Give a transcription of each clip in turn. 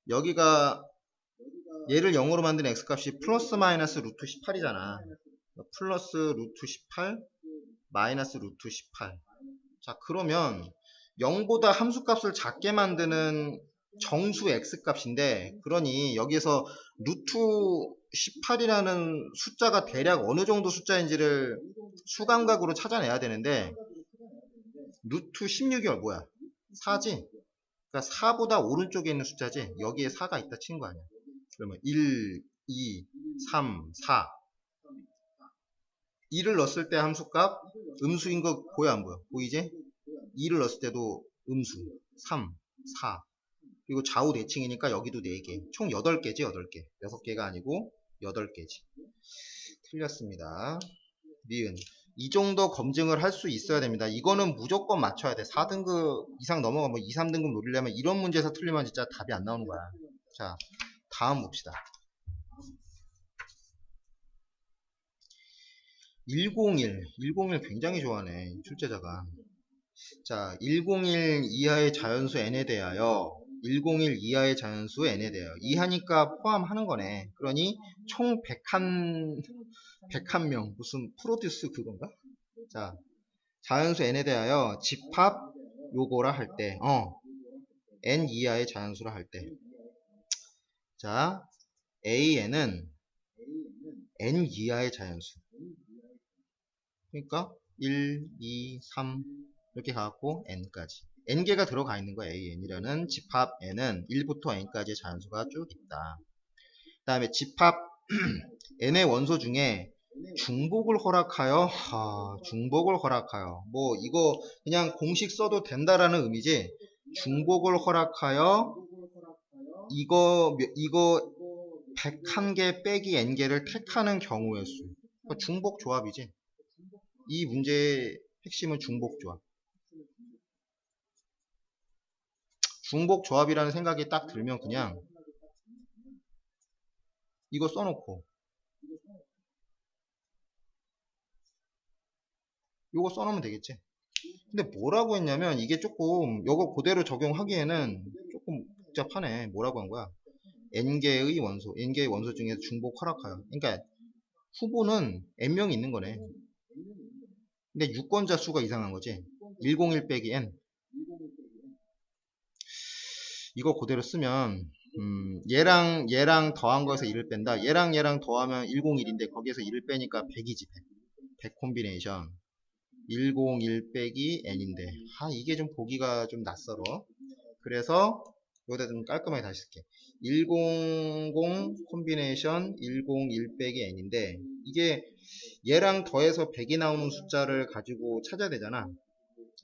여기가 얘를 0으로 만든 x값이 플러스 마이너스 루트 18이잖아. 플러스 루트 18 마이너스 루트 18. 자, 그러면 0보다 함수값을 작게 만드는 정수 x값인데, 그러니 여기에서 루트 18이라는 숫자가 대략 어느 정도 숫자인지를 수감각으로 찾아내야 되는데, 루트 16이 뭐야? 4지? 그러니까 4보다 오른쪽에 있는 숫자지? 여기에 4가 있다 치는 거 아니야. 그러면 1, 2, 3, 4. 2를 넣었을 때 함수값 음수인 거 보여 안 보여? 보이지? 2를 넣었을 때도 음수 3, 4. 그리고 좌우 대칭이니까 여기도 4개. 총 8개지 8개. 6개가 아니고 8개지. 틀렸습니다. 니은. 이 정도 검증을 할 수 있어야 됩니다. 이거는 무조건 맞춰야 돼. 4등급 이상 넘어가면 2, 3등급 노리려면 이런 문제에서 틀리면 진짜 답이 안 나오는 거야. 자, 다음 봅시다. 101 굉장히 좋아하네, 출제자가. 자, 101 이하의 자연수 n에 대하여 101 이하의 자연수 n에 대하여 이하니까 포함하는 거네. 그러니 총 101명 무슨 프로듀스 그건가? 자, 자연수 n에 대하여 집합 요거라 할 때 n 이하의 자연수라 할 때, 자, an은 n 이하의 자연수. 그러니까 1, 2, 3 이렇게 가갖고 n까지 n개가 들어가 있는 거야. an이라는 집합 n은 1부터 n까지의 자연수가 쭉 있다. 그 다음에 집합 n의 원소 중에 중복을 허락하여, 중복을 허락하여, 뭐 이거 그냥 공식 써도 된다라는 의미지. 중복을 허락하여 이거 101개 빼기 n개를 택하는 경우의 수. 그러니까 중복 조합이지. 이 문제의 핵심은 중복 조합. 중복 조합이라는 생각이 딱 들면 그냥 이거 써놓고 이거 써놓으면 되겠지. 근데 뭐라고 했냐면 이게 조금 이거 그대로 적용하기에는 조금 복잡하네. 뭐라고 한 거야? n개의 원소 중에서 중복 허락하여. 그러니까 후보는 n명이 있는 거네. 근데 유권자 수가 이상한 거지. 101 빼기 n. 이거 그대로 쓰면 얘랑 더한 거에서 1을 뺀다. 얘랑 더하면 101인데 거기에서 1을 빼니까 100이지. 100 콤비네이션 101 빼기 n인데 이게 좀 보기가 좀 낯설어. 그래서 여기다 좀 깔끔하게 다시 쓸게. 100 콤비네이션 101 빼기 n인데 이게 얘랑 더해서 100이 나오는 숫자를 가지고 찾아야 되잖아.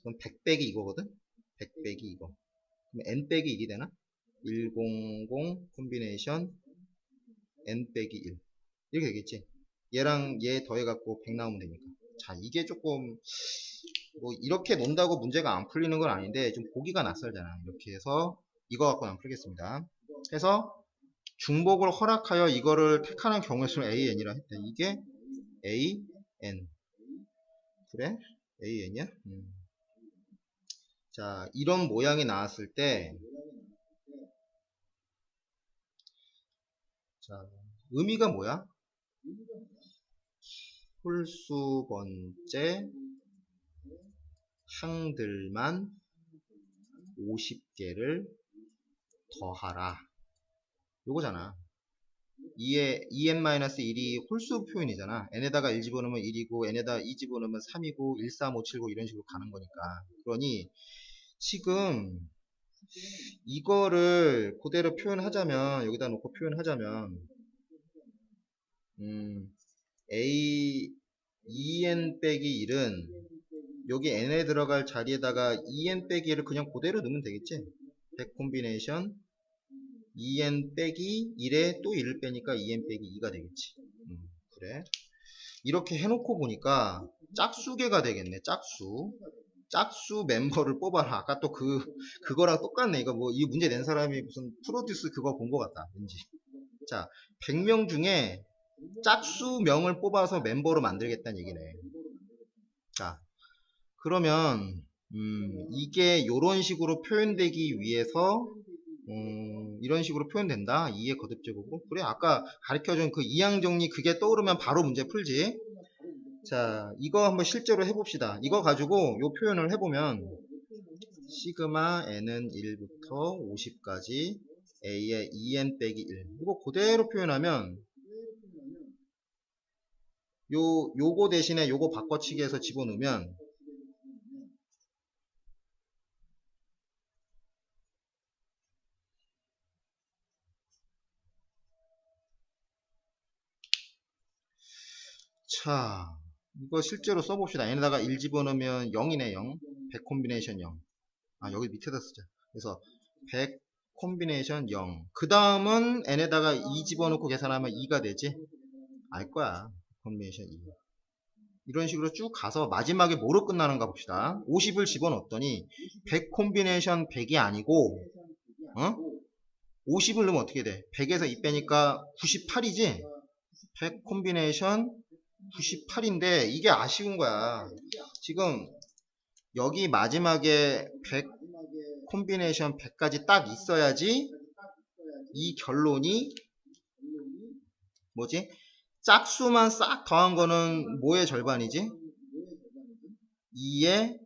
그럼 100 빼기 이거거든. 100 빼기 이거. 그럼 n 빼기 1이 되나? 100 콤비네이션 n 빼기 1 이렇게 되겠지. 얘랑 얘 더해갖고 100 나오면 되니까. 자, 이게 조금 뭐 이렇게 논다고 문제가 안 풀리는 건 아닌데 좀 보기가 낯설잖아. 이렇게 해서 이거 갖고는 안 풀겠습니다. 그래서 중복을 허락하여 이거를 택하는 경우의 수는 an이라 했대. 이게 an. 그래? an이야? 자, 이런 모양이 나왔을 때, 자, 의미가 뭐야? 홀수 번째 항들만 50개를 더하라. 요거잖아. 2n-1이 홀수 표현이잖아. n에다가 1 집어넣으면 1이고 n에다가 2 집어넣으면 3이고 1, 3, 5, 7, 9 이런 식으로 가는 거니까. 그러니 지금 이거를 그대로 표현하자면, 여기다 놓고 표현하자면 a 2n 빼기 1은 여기 n에 들어갈 자리에다가 2n 빼기 1을 그냥 그대로 넣으면 되겠지. 100 콤비네이션 2n 빼기 1에 또 1을 빼니까 2n 빼기 2가 되겠지. 그래. 이렇게 해놓고 보니까 짝수계가 되겠네. 짝수 멤버를 뽑아라. 아까 또 그거랑 똑같네. 이거 뭐 이 문제 낸 사람이 무슨 프로듀스 그거 본 것 같다. 왠지. 자, 100명 중에 짝수명을 뽑아서 멤버로 만들겠다는 얘기네. 자, 그러면 이게 요런 식으로 표현되기 위해서 이런 식으로 표현된다. 2의 거듭제곱으로. 그래, 아까 가르쳐준 그 이항정리 그게 떠오르면 바로 문제 풀지. 자, 이거 한번 실제로 해봅시다. 이거 가지고 요 표현을 해보면 시그마 n은 1부터 50까지 a의 2n 빼기 1. 이거 그대로 표현하면 요거 대신에 요거 바꿔치기해서 집어넣으면 자, 이거 실제로 써봅시다. n에다가 1 집어넣으면 0이네. 0. 100 콤비네이션 0. 아, 여기 밑에다 쓰자. 그래서 100 콤비네이션 0. 그 다음은 n에다가 2 집어넣고 계산하면 2가 되지. 알 거야. 콤비네이션 2. 이런 식으로 쭉 가서 마지막에 뭐로 끝나는가 봅시다. 50을 집어넣었더니 100 콤비네이션 100이 아니고 50을 넣으면 어떻게 돼? 100에서 2 빼니까 98이지? 100 콤비네이션 98인데 이게 아쉬운 거야. 지금 여기 마지막에 100 콤비네이션 100까지 딱 있어야지 이 결론이 뭐지? 짝수만 싹 더한 거는 뭐의 절반이지? 2의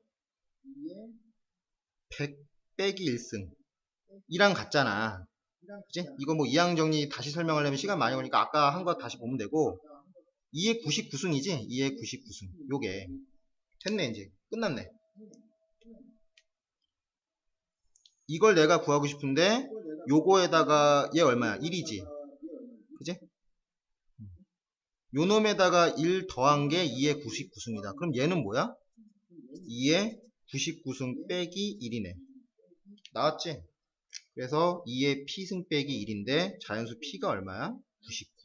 100 빼기 1승 이랑 같잖아. 그치? 이거 뭐 이항정리 다시 설명하려면 시간 많이 걸리니까 아까 한 거 다시 보면 되고 2의 99승이지? 2의 99승 요게 됐네. 이제 끝났네. 이걸 내가 구하고 싶은데 요거에다가 얘 얼마야? 1이지. 그치? 요 놈에다가 1 더한 게 2의 99승이다. 그럼 얘는 뭐야? 2의 99승 빼기 1이네. 나왔지? 그래서 2의 p승 빼기 1인데 자연수 p가 얼마야? 99.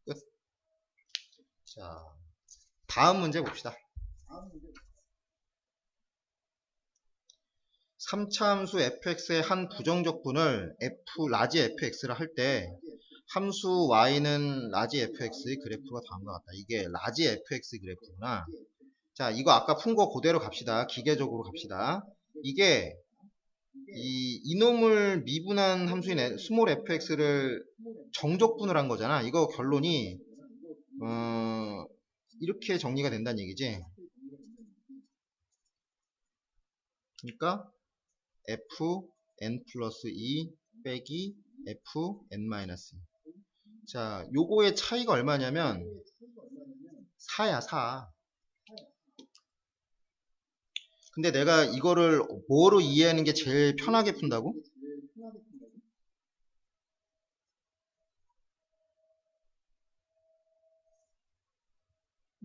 끝. 자, 다음 문제 봅시다. 3차 함수 fx의 한 부정적분을 라지 fx를 할 때 함수 y는 라지 fx의 그래프가 다음과 같다. 이게 라지 fx 그래프구나. 자, 이거 아까 푼 거 그대로 갑시다. 기계적으로 갑시다. 이게 이놈을 미분한 함수인 스몰 fx를 정적분을 한 거잖아. 이거 결론이 이렇게 정리가 된다는 얘기지. 그러니까 fn 플러스 2 빼기 fn 마이너스 2. 자, 요거의 차이가 얼마냐면 4야, 4. 근데 내가 이거를 뭐로 이해하는 게 제일 편하게 푼다고?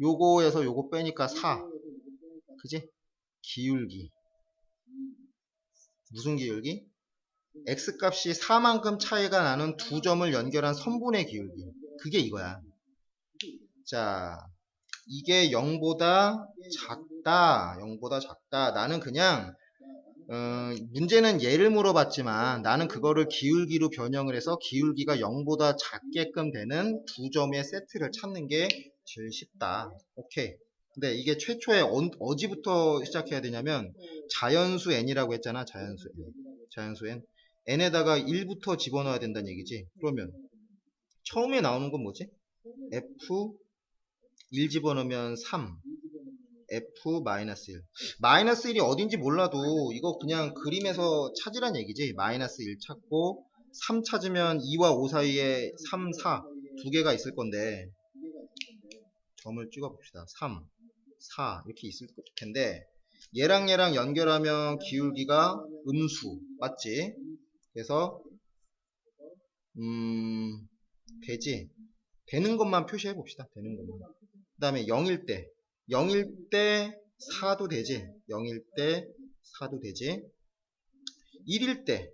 요거에서 요거 빼니까 4. 그지? 기울기. 무슨 기울기? x값이 4만큼 차이가 나는 두 점을 연결한 선분의 기울기. 그게 이거야. 자, 이게 0보다 작다. 0보다 작다. 나는 그냥 문제는 얘를 물어봤지만 나는 그거를 기울기로 변형을 해서 기울기가 0보다 작게끔 되는 두 점의 세트를 찾는 게 제일 쉽다. 오케이. 근데 이게 최초에 어디부터 시작해야 되냐면 자연수 n이라고 했잖아. 자연수 n. 자연수 n. n에다가 1부터 집어넣어야 된다는 얘기지. 그러면 처음에 나오는 건 뭐지? f 1 집어넣으면 3. f 마이너스 1. 마이너스 1이 어딘지 몰라도 이거 그냥 그림에서 찾으란 얘기지. 마이너스 1 찾고 3 찾으면 2와 5 사이에 3, 4 두 개가 있을 건데 점을 찍어 봅시다. 3, 4 이렇게 있을 텐데 얘랑 얘랑 연결하면 기울기가 음수 맞지? 그래서 되지? 되는 것만 표시해 봅시다. 되는 것만. 그 다음에 0일 때 4도 되지? 0일 때 4도 되지? 1일 때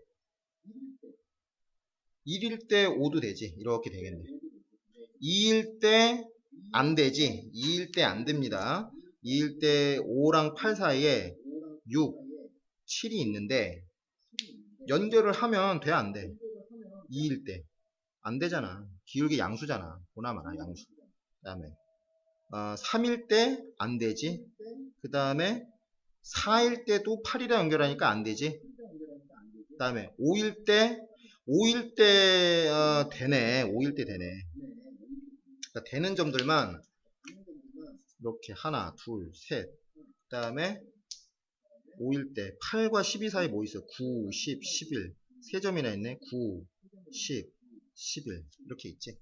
5도 되지? 이렇게 되겠네. 2일 때 안 되지? 2일 때 안 됩니다. 2일 때 5랑 8 사이에 6, 7이 있는데 연결을 하면 돼? 안 돼? 2일 때 안 되잖아. 기울기 양수잖아. 보나마나 양수. 그 다음에 3일 때 안 되지. 그 다음에 4일 때도 8이랑 연결하니까 안 되지. 그 다음에 5일 때 5일 때 되네. 5일 때 되네. 그러니까 되는 점들만 이렇게 하나 둘 셋 그 다음에 5일 때 8과 12 사이 뭐 있어? 9, 10, 11 세 점이나 있네. 9, 10, 11 이렇게 있지.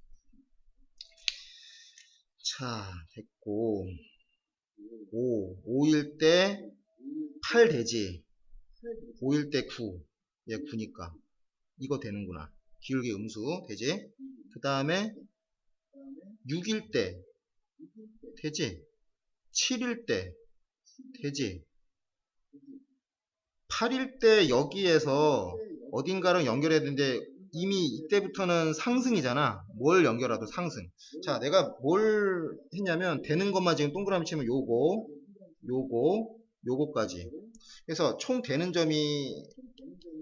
자 됐고 5일 때 8 되지. 5일 때 9 얘 9니까 이거 되는구나. 기울기 음수 되지. 그 다음에 6일 때 되지. 7일 때 되지. 8일 때 여기에서 어딘가랑 연결해야 되는데 이미 이때부터는 상승이잖아. 뭘 연결하도 상승. 자, 내가 뭘 했냐면 되는 것만 지금 동그라미 치면 요거까지. 그래서 총 되는 점이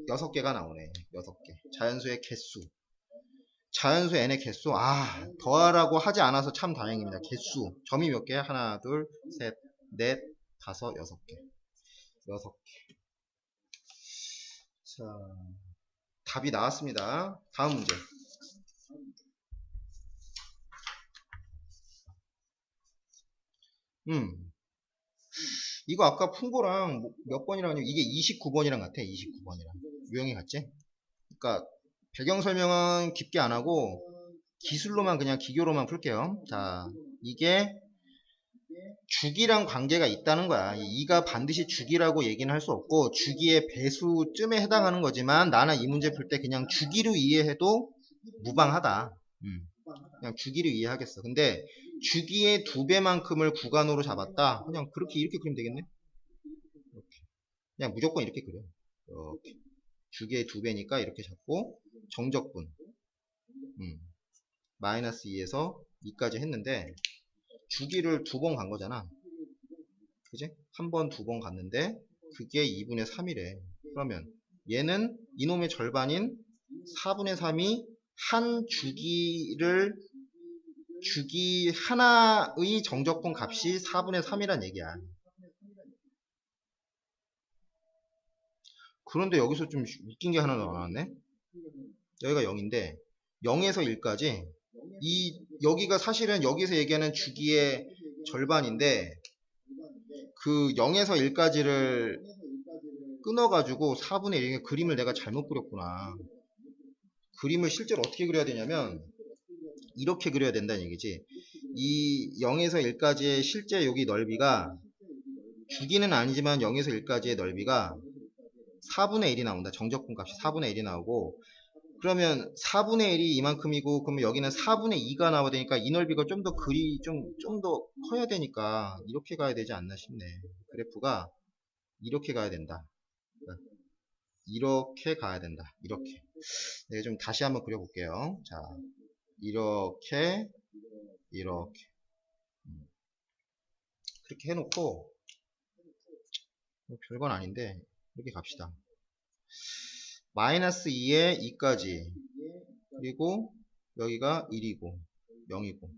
6개가 나오네. 6개. 자연수의 개수. 자연수 n의 개수. 더하라고 하지 않아서 참 다행입니다. 개수. 점이 몇 개야? 하나, 둘, 셋, 넷, 다섯, 6개. 6개. 자, 답이 나왔습니다. 다음 문제. 이거 아까 푼 거랑 몇 번이랑 이게 29번이랑 같아. 29번이랑. 유형이 같지? 그러니까 배경 설명은 깊게 안 하고 기술로만 그냥 기교로만 풀게요. 자, 이게 주기랑 관계가 있다는 거야. 이가 반드시 주기라고 얘기는 할 수 없고 주기의 배수쯤에 해당하는 거지만 나는 이 문제 풀 때 그냥 주기로 이해해도 무방하다. 그냥 주기를 이해하겠어. 근데 주기의 2배만큼을 구간으로 잡았다. 그냥 그렇게 이렇게 그리면 되겠네. 이렇게. 그냥 무조건 이렇게 그려. 이렇게. 주기의 2배니까 이렇게 잡고 정적분 마이너스 2에서 2까지 했는데 주기를 2번 간 거잖아. 그지? 한 번, 2번 갔는데 그게 2분의 3이래. 그러면 얘는 이놈의 절반인 4분의 3이 한 주기 하나의 정적분 값이 4분의 3이란 얘기야. 그런데 여기서 좀 웃긴 게 하나 나왔네. 여기가 0인데 0에서 1까지 여기가 사실은 여기서 얘기하는 주기의 절반인데 그 0에서 1까지를 끊어가지고 4분의 1의 그림을 내가 잘못 그렸구나. 그림을 실제로 어떻게 그려야 되냐면 이렇게 그려야 된다는 얘기지. 이 0에서 1까지의 실제 여기 넓이가 주기는 아니지만 0에서 1까지의 넓이가 4분의 1이 나온다. 정적분 값이 4분의 1이 나오고 그러면 4분의 1이 이만큼이고 그러면 여기는 4분의 2가 나와야 되니까 이 넓이가 좀 더 좀 더 커야 되니까 이렇게 가야 되지 않나 싶네. 그래프가 이렇게 가야 된다. 이렇게 가야 된다. 이렇게. 내가 좀 다시 한번 그려볼게요. 자, 이렇게 그렇게 해놓고 뭐 별건 아닌데 이렇게 갑시다. 마이너스 2에 2까지 그리고 여기가 1이고 0이고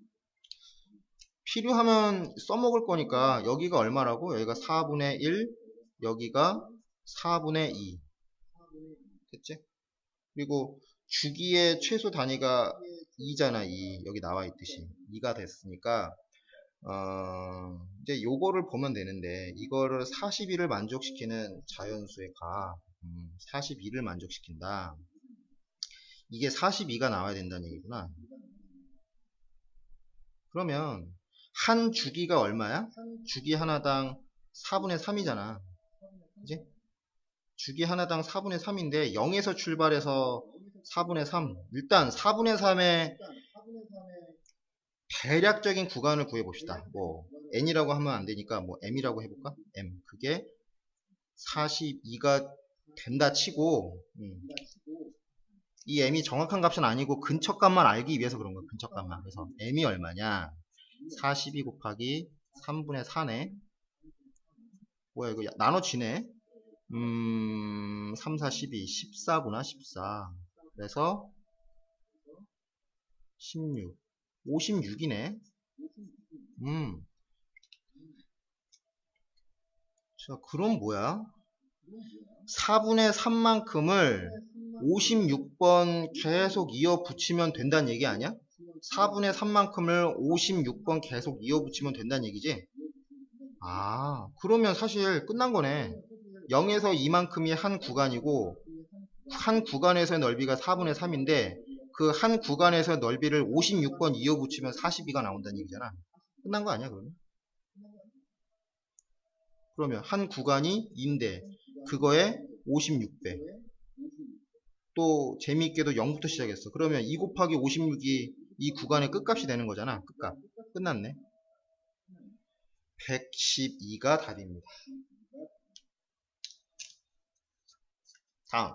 필요하면 써먹을 거니까 여기가 얼마라고? 여기가 4분의 1 여기가 4분의 2 됐지? 그리고 주기의 최소 단위가 2잖아. 2 여기 나와 있듯이 2가 됐으니까 이제 요거를 보면 되는데 이거를 42를 만족시키는 자연수의 값 42를 만족시킨다. 이게 42가 나와야 된다는 얘기구나. 그러면 한 주기가 얼마야? 주기 하나당 4분의 3이잖아. 그지? 주기 하나당 4분의 3인데 0에서 출발해서 4분의 3 일단 4분의 3의 대략적인 구간을 구해봅시다. 뭐 n이라고 하면 안되니까 뭐 m이라고 해볼까? m 그게 42가 된다 치고 이 m이 정확한 값은 아니고 근처값만 알기 위해서 그런 거야. 근처값만. 그래서 m이 얼마냐? 42 곱하기 3분의 4네. 뭐야 이거 나눠지네. 3, 4, 12, 14구나 14. 그래서 16 56이네. 자 그럼 뭐야? 4분의 3만큼을 56번 계속 이어 붙이면 된다는 얘기 아니야? 4분의 3만큼을 56번 계속 이어 붙이면 된다는 얘기지? 아, 그러면 사실 끝난 거네. 0에서 2만큼이 한 구간이고, 한 구간에서의 넓이가 4분의 3인데, 그 한 구간에서의 넓이를 56번 이어 붙이면 42가 나온다는 얘기잖아. 끝난 거 아니야, 그러면? 그러면 한 구간이 2인데, 그거에 56배. 또 재미있게도 0부터 시작했어. 그러면 2 곱하기 56이 이 구간의 끝값이 되는 거잖아. 끝값. 끝났네. 112가 답입니다. 다음.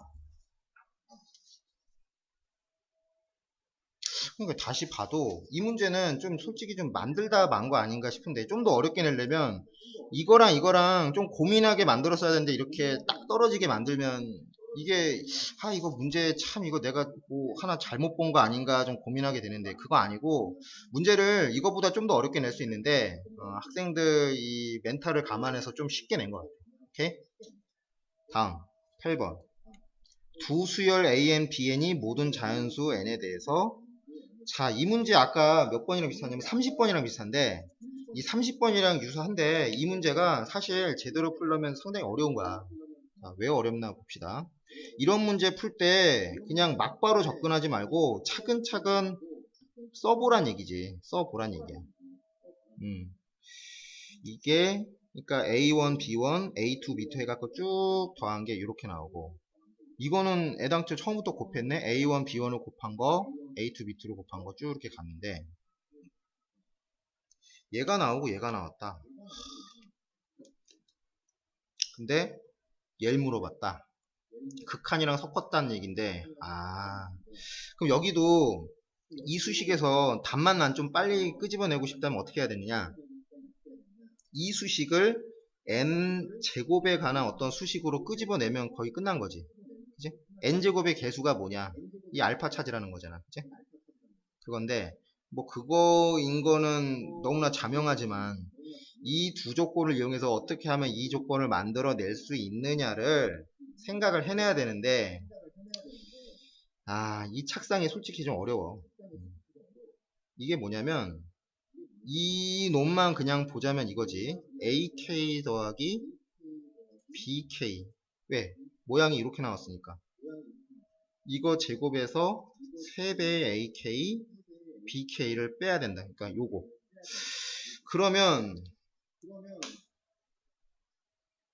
그러니까 다시 봐도 이 문제는 좀 솔직히 좀 만들다 만 거 아닌가 싶은데, 좀 더 어렵게 내려면 이거랑 이거랑 좀 고민하게 만들었어야 되는데, 이렇게 딱 떨어지게 만들면 이게 이거 문제 참 이거 내가 뭐 하나 잘못 본 거 아닌가 좀 고민하게 되는데, 그거 아니고 문제를 이거보다 좀 더 어렵게 낼 수 있는데, 학생들 이 멘탈을 감안해서 좀 쉽게 낸 것 같아요. 오케이? 다음 8번. 두 수열 AN, BN이 모든 자연수 N에 대해서, 자, 이 문제 아까 몇 번이랑 비슷하냐면 30번이랑 비슷한데, 이 30번이랑 유사한데 이 문제가 사실 제대로 풀려면 상당히 어려운 거야. 자, 왜 어렵나 봅시다. 이런 문제 풀 때 그냥 막바로 접근하지 말고 차근차근 써보란 얘기지. 써보란 얘기야. 이게 그러니까 A1, B1, A2, B2 해갖고 쭉 더한 게 이렇게 나오고, 이거는 애당초 처음부터 곱했네. A1, B1을 곱한 거, A2, B2를 곱한 거 쭉 이렇게 갔는데, 얘가 나오고 얘가 나왔다. 근데 얘를 물어봤다. 극한이랑 섞었다는 얘긴데, 그럼 여기도 이 수식에서 답만 난 좀 빨리 끄집어내고 싶다면 어떻게 해야 되느냐? 이 수식을 n제곱에 관한 어떤 수식으로 끄집어내면 거의 끝난 거지. 그치? n제곱의 개수가 뭐냐? 이 알파 찾으라는 거잖아. 그치? 그건데, 뭐 그거인 거는 너무나 자명하지만, 이 두 조건을 이용해서 어떻게 하면 이 조건을 만들어 낼 수 있느냐를 생각을 해내야 되는데, 이 착상이 솔직히 좀 어려워. 이게 뭐냐면, 이 놈만 그냥 보자면 이거지. AK 더하기 BK. 왜? 모양이 이렇게 나왔으니까. 이거 제곱해서 3배의 AK, BK를 빼야 된다. 그러니까 요거. 그러면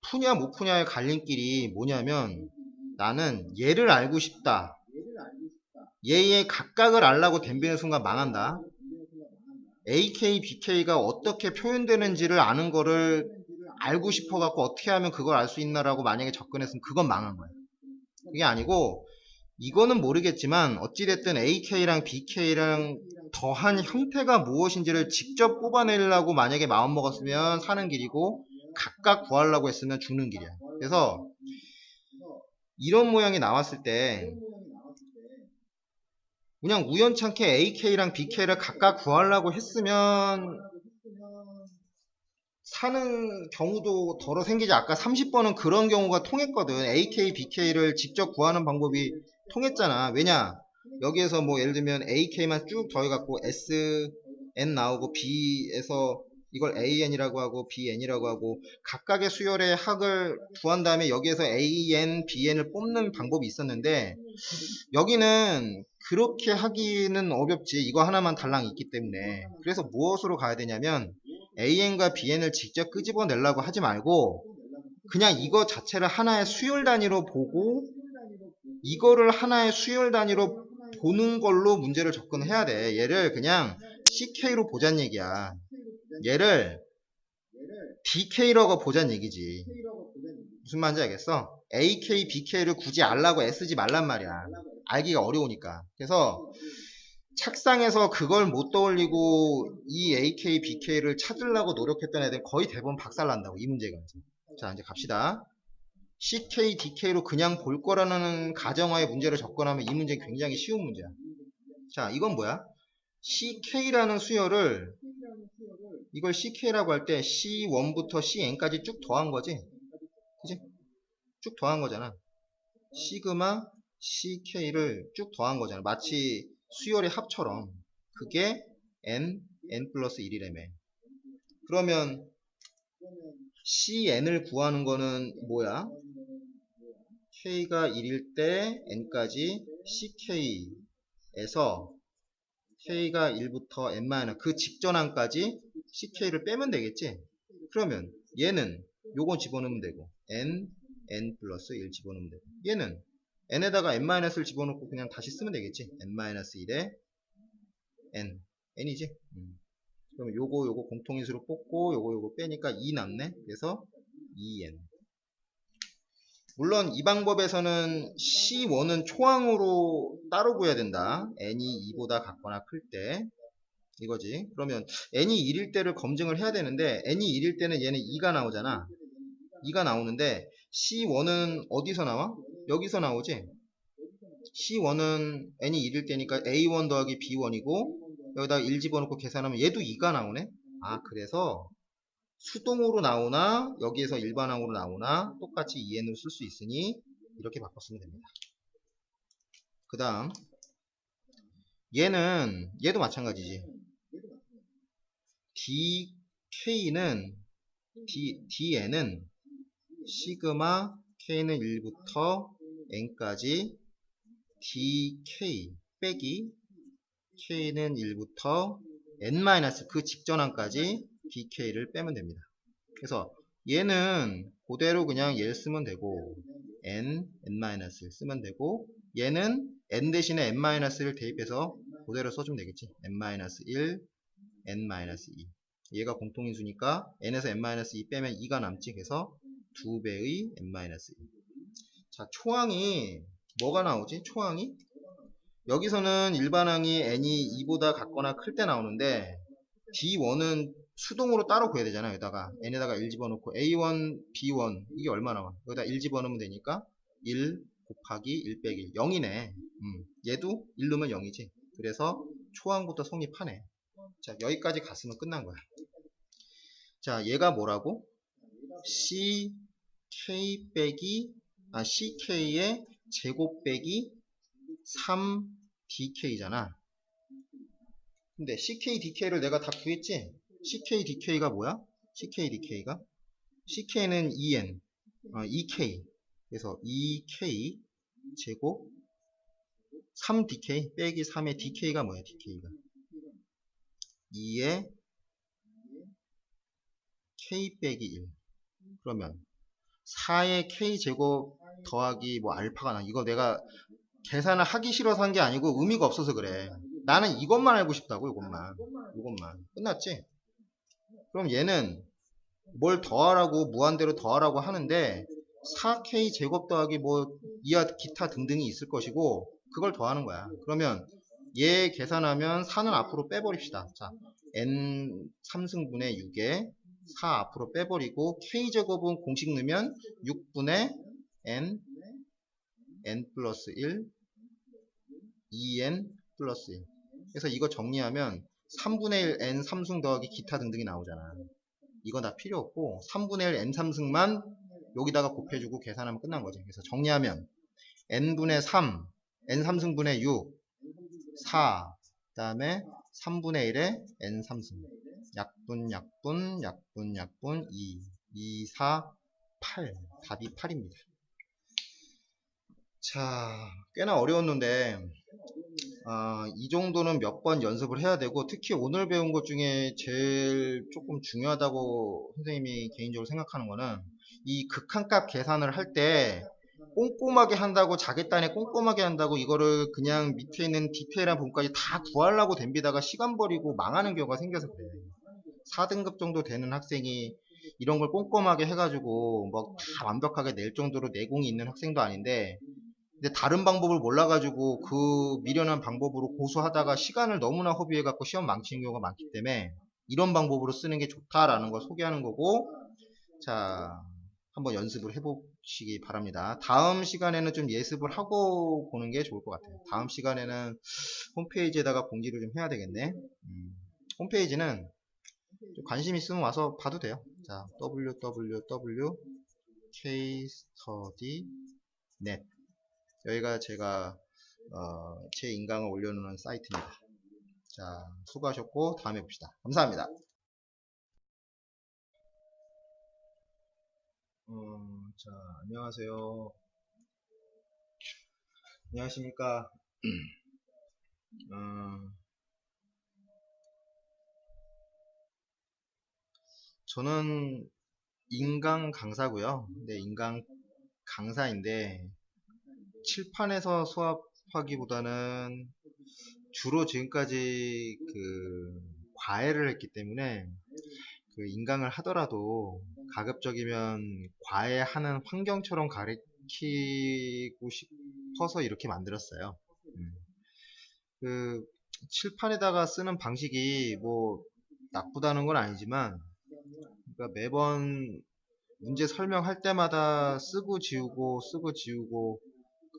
푸냐 못 푸냐의 갈림길이 뭐냐면, 나는 얘를 알고 싶다. 얘의 각각을 알라고 덤비는 순간 망한다. AK, BK가 어떻게 표현되는지를 아는 거를 알고 싶어 갖고 어떻게 하면 그걸 알 수 있나라고 만약에 접근했으면 그건 망한 거야. 그게 아니고, 이거는 모르겠지만 어찌됐든 AK랑 BK랑 더한 형태가 무엇인지를 직접 뽑아내려고 만약에 마음먹었으면 사는 길이고, 각각 구하려고 했으면 죽는 길이야. 그래서 이런 모양이 나왔을 때 그냥 우연찮게 AK랑 BK를 각각 구하려고 했으면 사는 경우도 덜어 생기지. 아까 30번은 그런 경우가 통했거든. AK, BK를 직접 구하는 방법이 통했잖아. 왜냐? 여기에서 뭐 예를 들면 AK만 쭉 더해갖고 SN 나오고, B에서 이걸 AN이라고 하고 BN이라고 하고, 각각의 수열의 합을 구한 다음에 여기에서 AN, BN을 뽑는 방법이 있었는데, 여기는 그렇게 하기는 어렵지. 이거 하나만 달랑 있기 때문에. 그래서 무엇으로 가야 되냐면, AN과 BN을 직접 끄집어내려고 하지 말고 그냥 이거 자체를 하나의 수열 단위로 보고, 이거를 하나의 수열 단위로 보는 걸로 문제를 접근해야 돼. 얘를 그냥 CK로 보자는 얘기야. 얘를 DK라고 보자는 얘기지. 무슨 말인지 알겠어? AK, BK를 굳이 알라고 애쓰지 말란 말이야. 알기가 어려우니까. 그래서 착상에서 그걸 못 떠올리고 이 AK, BK를 찾으려고 노력했던 애들 거의 대부분 박살난다고, 이 문제가. 자, 이제 갑시다. CK, DK로 그냥 볼 거라는 가정하에 문제를 접근하면 이 문제는 굉장히 쉬운 문제야. 자, 이건 뭐야? CK라는 수열을, 이걸 CK라고 할 때 C1부터 CN까지 쭉 더한 거지. 그지? 쭉 더한 거잖아. 시그마 ck를 쭉 더한 거잖아. 마치 수열의 합처럼. 그게 n 플러스 1이라며. 그러면 cn을 구하는 거는 뭐야? k가 1일 때 n까지 ck에서 k가 1부터 n- 그 직전항까지 ck를 빼면 되겠지? 그러면 얘는 요건 집어넣으면 되고 n 플러스 1 집어넣으면 되고 얘는 n에다가 n-을 집어넣고 그냥 다시 쓰면 되겠지? n-1에 n이지? 그러면 요거 공통인수로 뽑고 요거 빼니까 2 남네. 그래서 2n. 물론 이 방법에서는 C1은 초항으로 따로 구해야 된다. n이 2보다 같거나 클 때. 이거지. 그러면 n이 1일 때를 검증을 해야 되는데 n이 1일 때는 얘는 2가 나오잖아. 2가 나오는데 C1은 어디서 나와? 여기서 나오지. C1은 n이 1일 때니까 A1 더하기 B1이고 여기다가 1 집어넣고 계산하면 얘도 2가 나오네. 아, 그래서 수동으로 나오나 여기에서 일반항으로 나오나 똑같이 2n을 쓸 수 있으니 이렇게 바꿨으면 됩니다. 그 다음 얘도 마찬가지지. dn은 시그마 k는 1부터 n까지 dk 빼기 k는 1부터 n- 그 직전항까지 dk를 빼면 됩니다. 그래서 얘는 그대로 그냥 얘를 쓰면 되고 n-을 쓰면 되고 얘는 n 대신에 n-를 대입해서 그대로 써주면 되겠지. n-1, n-2 얘가 공통인수니까 n에서 n-2 빼면 2가 남지. 그래서 2배의 n-2. 자, 초항이 뭐가 나오지? 초항이 여기서는 일반항이 n이 2보다 같거나 클 때 나오는데 D1은 수동으로 따로 구해야 되잖아. 여기다가 n에다가 1 집어넣고 A1, B1 이게 얼마 나와? 여기다 1 집어넣으면 되니까 1 곱하기 1 빼기 1 0이네. 얘도 1 넣으면 0이지. 그래서 초항부터 성립하네. 자, 여기까지 갔으면 끝난 거야. 자, 얘가 뭐라고? CK 빼기 CK의 제곱 빼기 3DK잖아. 근데 CK, DK를 내가 다 구했지? CK, DK가 뭐야? CK, DK가? CK는 2N, 2K. 그래서 2K 제곱 3DK 빼기 3의 DK가 뭐야? DK가 2의 K 빼기 1. 그러면 4의 K 제곱 더하기 뭐 알파가 나. 이거 내가 계산을 하기 싫어서 한 게 아니고 의미가 없어서 그래. 나는 이것만 알고 싶다고. 이것만 끝났지? 그럼 얘는 뭘 더하라고 무한대로 더하라고 하는데 4K 제곱 더하기 뭐 이하 기타 등등이 있을 것이고 그걸 더하는 거야. 그러면 얘 계산하면 4는 앞으로 빼버립시다. 자, n 3승분의 6에 4 앞으로 빼버리고 K제곱은 공식 넣으면 6분의 n 플러스 1 2n 플러스 1. 그래서 이거 정리하면 3분의 1 n 3승 더하기 기타 등등이 나오잖아. 이거 다 필요 없고 3분의 1 n 3승만 여기다가 곱해주고 계산하면 끝난 거지. 그래서 정리하면 n분의 3 n 3승분의 6 4 그 다음에 3분의 1에 n 3승 약분 2 4 8 답이 8입니다. 자, 꽤나 어려웠는데 이 정도는 몇 번 연습을 해야 되고 특히 오늘 배운 것 중에 제일 조금 중요하다고 선생님이 개인적으로 생각하는 거는 이 극한값 계산을 할 때 꼼꼼하게 한다고 자객단에 꼼꼼하게 한다고 이거를 그냥 밑에 있는 디테일한 부분까지 다 구하려고 덤비다가 시간 버리고 망하는 경우가 생겨서 그래. 4등급 정도 되는 학생이 이런 걸 꼼꼼하게 해가지고 뭐 다 완벽하게 낼 정도로 내공이 있는 학생도 아닌데 근데 다른 방법을 몰라가지고 그 미련한 방법으로 고수하다가 시간을 너무나 허비해갖고 시험 망치는 경우가 많기 때문에 이런 방법으로 쓰는 게 좋다라는 걸 소개하는 거고 자 한번 연습을 해보시기 바랍니다. 다음 시간에는 좀 예습을 하고 보는 게 좋을 것 같아요. 다음 시간에는 홈페이지에다가 공지를 좀 해야 되겠네. 홈페이지는 좀 관심 있으면 와서 봐도 돼요. 자 www kstudy.net 여기가 제가 제 인강을 올려놓는 사이트입니다. 자, 수고하셨고 다음에 봅시다. 감사합니다. 자, 안녕하세요. 안녕하십니까. 저는 인강 강사고요. 네, 인강 강사인데 칠판에서 수업하기보다는 주로 지금까지 그 과외를 했기 때문에 그 인강을 하더라도 가급적이면 과외하는 환경처럼 가르치고 싶어서 이렇게 만들었어요. 그 칠판에다가 쓰는 방식이 뭐 나쁘다는 건 아니지만, 그러니까 매번 문제 설명할 때마다 쓰고 지우고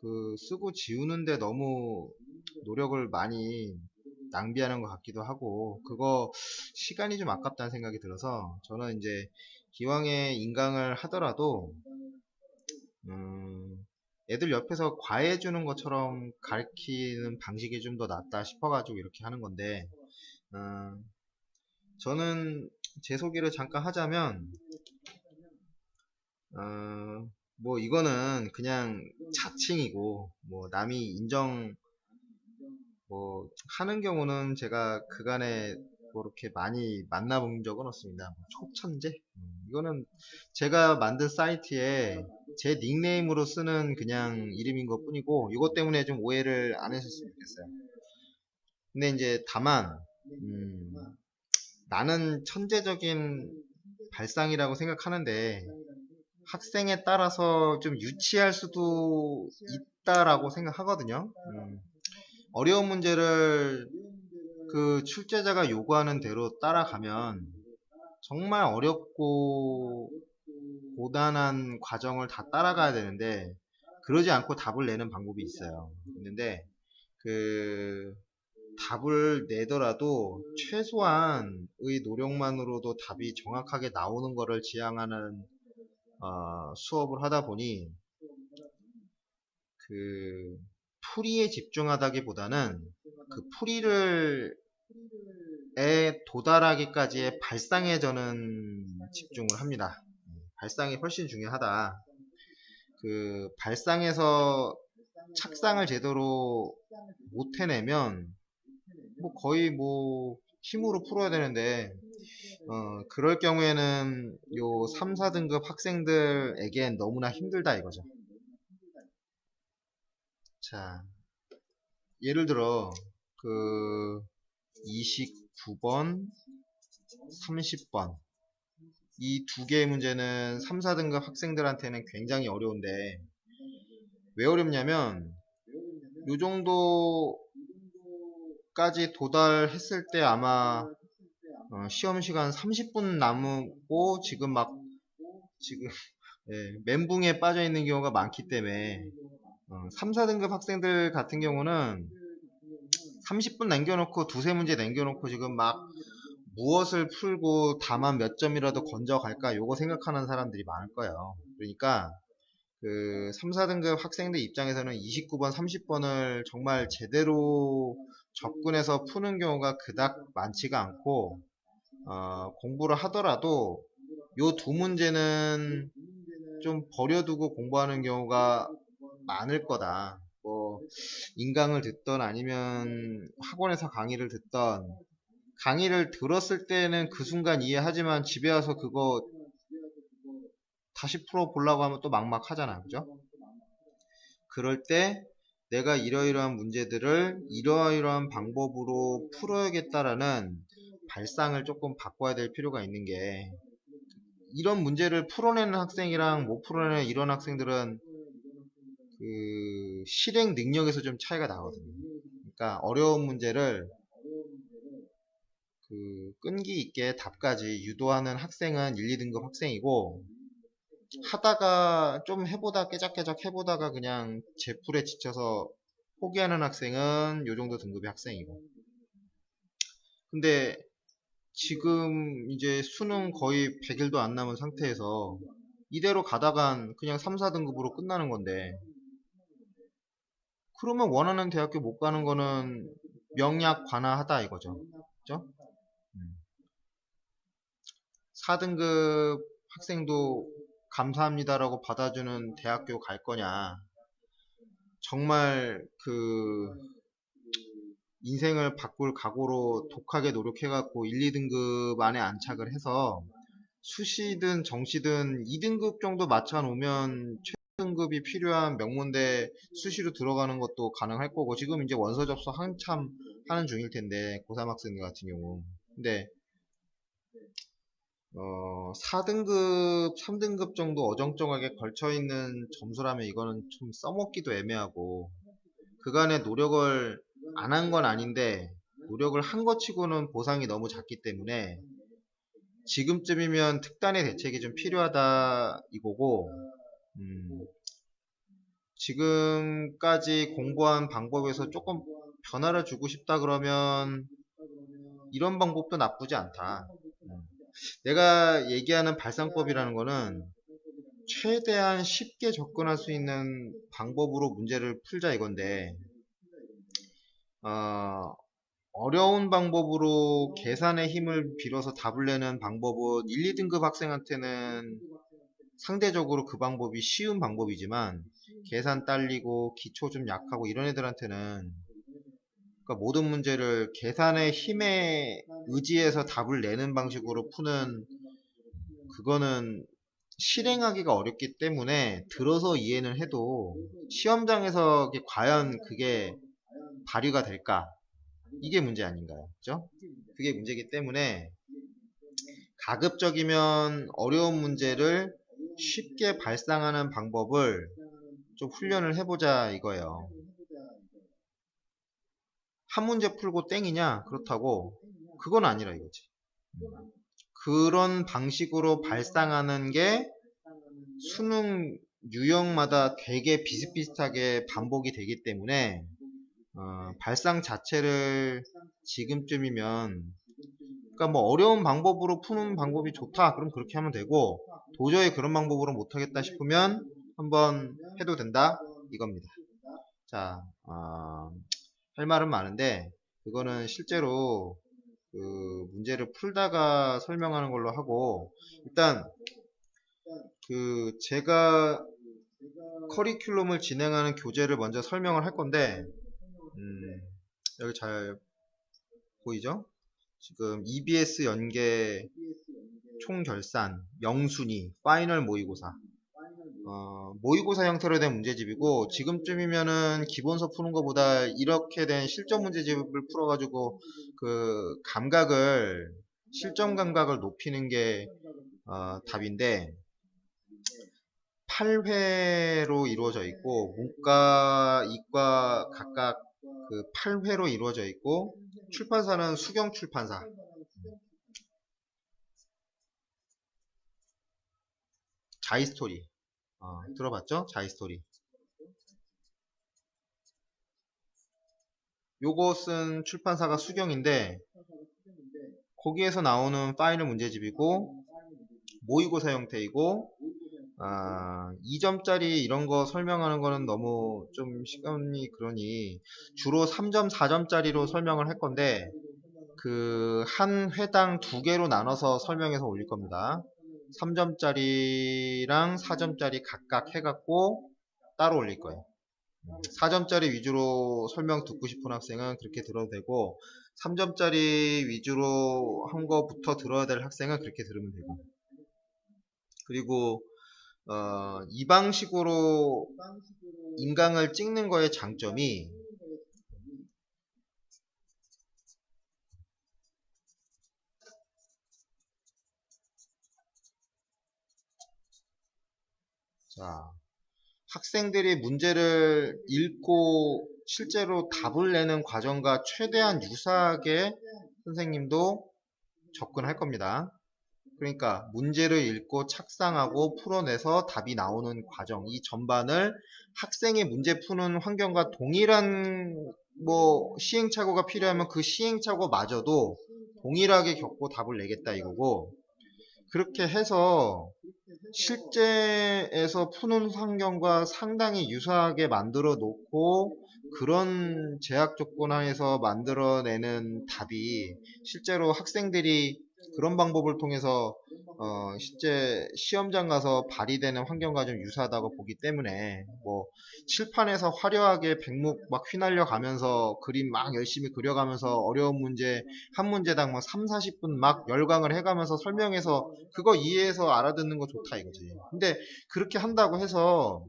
그 쓰고 지우는데 너무 노력을 많이 낭비하는 것 같기도 하고, 그거 시간이 좀 아깝다는 생각이 들어서 저는 이제 기왕에 인강을 하더라도 애들 옆에서 과외해 주는 것처럼 가르치는 방식이 좀 더 낫다 싶어가지고 이렇게 하는 건데, 저는 제 소개를 잠깐 하자면, 뭐 이거는 그냥 자칭이고, 뭐 남이 인정 뭐 하는 경우는 제가 그간에 뭐 이렇게 많이 만나본 적은 없습니다. 뭐 초천재? 이거는 제가 만든 사이트에 제 닉네임으로 쓰는 그냥 이름인 것 뿐이고, 이것 때문에 좀 오해를 안 하셨으면 좋겠어요. 근데 이제 다만 나는 천재적인 발상이라고 생각하는데 학생에 따라서 좀 유치할 수도 있다라고 생각하거든요. 어려운 문제를 그 출제자가 요구하는 대로 따라가면 정말 어렵고 고단한 과정을 다 따라가야 되는데, 그러지 않고 답을 내는 방법이 있어요. 있는데 그 답을 내더라도 최소한의 노력만으로도 답이 정확하게 나오는 것을 지향하는 수업을 하다 보니 그 풀이에 집중하다기보다는 그 풀이를 에 도달하기까지의 발상에 저는 집중을 합니다. 발상이 훨씬 중요하다. 그 발상에서 착상을 제대로 못 해내면 뭐 거의 뭐 힘으로 풀어야 되는데, 그럴 경우에는 요 3, 4등급 학생들에겐 너무나 힘들다 이거죠. 자, 예를 들어 그 29번, 30번 이 두 개의 문제는 3, 4등급 학생들한테는 굉장히 어려운데, 왜 어렵냐면 요 정도까지 도달했을 때 아마 시험 시간 30분 남고 지금 예, 멘붕에 빠져 있는 경우가 많기 때문에 3, 4등급 학생들 같은 경우는 30분 남겨놓고 두세 문제 남겨놓고 지금 막 무엇을 풀고 다만 몇 점이라도 건져갈까 요거 생각하는 사람들이 많을 거예요. 그러니까 그 3, 4등급 학생들 입장에서는 29번, 30번을 정말 제대로 접근해서 푸는 경우가 그닥 많지가 않고, 공부를 하더라도 요 두 문제는 좀 버려두고 공부하는 경우가 많을 거다. 뭐 인강을 듣던 아니면 학원에서 강의를 듣던, 강의를 들었을 때는 그 순간 이해하지만 집에 와서 그거 다시 풀어보려고 하면 또 막막하잖아, 그죠? 그럴 때 내가 이러이러한 문제들을 이러이러한 방법으로 풀어야겠다라는 발상을 조금 바꿔야 될 필요가 있는 게, 이런 문제를 풀어내는 학생이랑 못 풀어내는 이런 학생들은 그 실행 능력에서 좀 차이가 나거든요. 그러니까 어려운 문제를 그 끈기 있게 답까지 유도하는 학생은 1, 2등급 학생이고, 하다가 좀 해보다 깨작깨작 해보다가 그냥 제풀에 지쳐서 포기하는 학생은 요 정도 등급의 학생이고. 근데 지금 이제 수능 거의 100일도 안 남은 상태에서 이대로 가다간 그냥 3, 4등급으로 끝나는 건데, 그러면 원하는 대학교 못 가는 거는 명약 관하하다 이거죠. 그죠? 4등급 학생도 감사합니다라고 받아주는 대학교 갈 거냐. 정말 인생을 바꿀 각오로 독하게 노력해갖고 1, 2등급 안에 안착을 해서 수시든 정시든 2등급 정도 맞춰 놓으면 최등급이 필요한 명문대 수시로 들어가는 것도 가능할 거고, 지금 이제 원서 접수 한참 하는 중일 텐데, 고3 학생들 같은 경우. 근데 4등급, 3등급 정도 어정쩡하게 걸쳐있는 점수라면 이거는 좀 써먹기도 애매하고, 그간의 노력을 안 한 건 아닌데 노력을 한 것 치고는 보상이 너무 작기 때문에 지금쯤이면 특단의 대책이 좀 필요하다 이거고, 지금까지 공부한 방법에서 조금 변화를 주고 싶다 그러면 이런 방법도 나쁘지 않다. 내가 얘기하는 발상법이라는 거는 최대한 쉽게 접근할 수 있는 방법으로 문제를 풀자 이건데, 어려운 방법으로 계산의 힘을 빌어서 답을 내는 방법은 1, 2등급 학생한테는 상대적으로 그 방법이 쉬운 방법이지만, 계산 딸리고 기초 좀 약하고 이런 애들한테는, 그러니까 모든 문제를 계산의 힘에 의지해서 답을 내는 방식으로 푸는, 그거는 실행하기가 어렵기 때문에 들어서 이해는 해도 시험장에서 과연 그게 발휘가 될까? 이게 문제 아닌가요? 그죠? 그게 문제이기 때문에 가급적이면 어려운 문제를 쉽게 발상하는 방법을 좀 훈련을 해보자 이거예요. 한 문제 풀고 땡이냐? 그렇다고 그건 아니라 이거지. 그런 방식으로 발상하는 게 수능 유형마다 되게 비슷비슷하게 반복이 되기 때문에 발상 자체를 지금쯤이면, 그러니까 뭐 어려운 방법으로 푸는 방법이 좋다 그럼 그렇게 하면 되고, 도저히 그런 방법으로 못하겠다 싶으면 한번 해도 된다 이겁니다. 자, 할 말은 많은데 그거는 실제로 그 문제를 풀다가 설명하는 걸로 하고, 일단 제가 커리큘럼을 진행하는 교재를 먼저 설명을 할 건데, 여기 잘 보이죠? 지금 EBS 연계 총결산, 영순위, 파이널 모의고사, 모의고사 형태로 된 문제집이고, 지금쯤이면은 기본서 푸는 것보다 이렇게 된 실전 문제집을 풀어가지고 그 감각을, 실전 감각을 높이는 게 답인데, 8회로 이루어져 있고 문과, 이과 각각 그 8회로 이루어져 있고, 출판사는 수경 출판사. 자이스토리 들어봤죠? 자이스토리. 요것은 출판사가 수경인데 거기에서 나오는 파이널 문제집이고 모의고사 형태이고, 2점짜리 이런 거 설명하는 거는 너무 좀 시간이 그러니 주로 3점, 4점짜리로 설명을 할 건데, 한 회당 2개로 나눠서 설명해서 올릴 겁니다. 3점짜리랑 4점짜리 각각 해갖고 따로 올릴 거예요. 4점짜리 위주로 설명 듣고 싶은 학생은 그렇게 들어도 되고, 3점짜리 위주로 한 거부터 들어야 될 학생은 그렇게 들으면 되고, 그리고 이 방식으로 인강을 찍는 거의 장점이, 자, 학생들이 문제를 읽고 실제로 답을 내는 과정과 최대한 유사하게 선생님도 접근할 겁니다. 그러니까 문제를 읽고 착상하고 풀어내서 답이 나오는 과정, 이 전반을 학생의 문제 푸는 환경과 동일한 시행착오가 필요하면 그 시행착오마저도 동일하게 겪고 답을 내겠다 이거고, 그렇게 해서 실제에서 푸는 환경과 상당히 유사하게 만들어 놓고 그런 제약 조건 하에서 만들어내는 답이 실제로 학생들이 그런 방법을 통해서 실제 시험장 가서 발휘되는 환경과 좀 유사하다고 보기 때문에 뭐 칠판에서 화려하게 백목 막 휘날려 가면서 그림 막 열심히 그려가면서 어려운 문제 한 문제당 막 3, 40분 막 열강을 해가면서 설명해서 그거 이해해서 알아듣는 거 좋다 이거지. 근데 그렇게 한다고 해서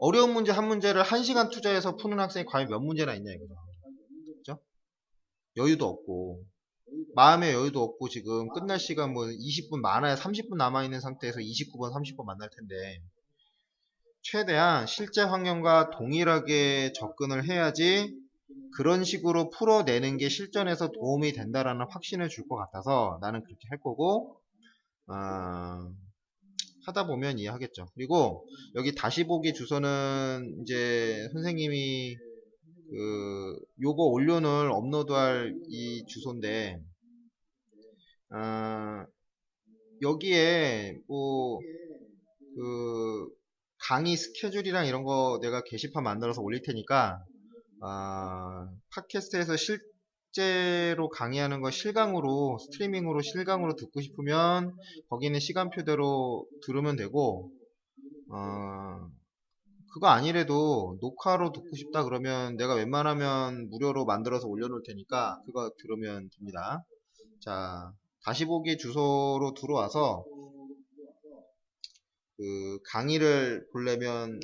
어려운 문제 한 문제를 1시간 투자해서 푸는 학생이 과연 몇 문제나 있냐 이거죠. 그죠? 여유도 없고 마음의 여유도 없고 지금 끝날 시간 뭐 20분 많아야 30분 남아있는 상태에서 29번 30번 만날 텐데 최대한 실제 환경과 동일하게 접근을 해야지 그런 식으로 풀어내는 게 실전에서 도움이 된다라는 확신을 줄 것 같아서 나는 그렇게 할 거고 하다 보면 이해하겠죠. 그리고 여기 다시 보기 주소는 이제 선생님이 요거 원론을 업로드할 이 주소인데 여기에 뭐 강의 스케줄이랑 이런 거 내가 게시판 만들어서 올릴 테니까 팟캐스트에서 실제로 강의하는 거 실강으로 스트리밍으로 실강으로 듣고 싶으면 거기는 시간표대로 들으면 되고 그거 아니래도 녹화로 듣고 싶다 그러면 내가 웬만하면 무료로 만들어서 올려놓을 테니까 그거 들으면 됩니다. 자, 다시 보기 주소로 들어와서 강의를 보려면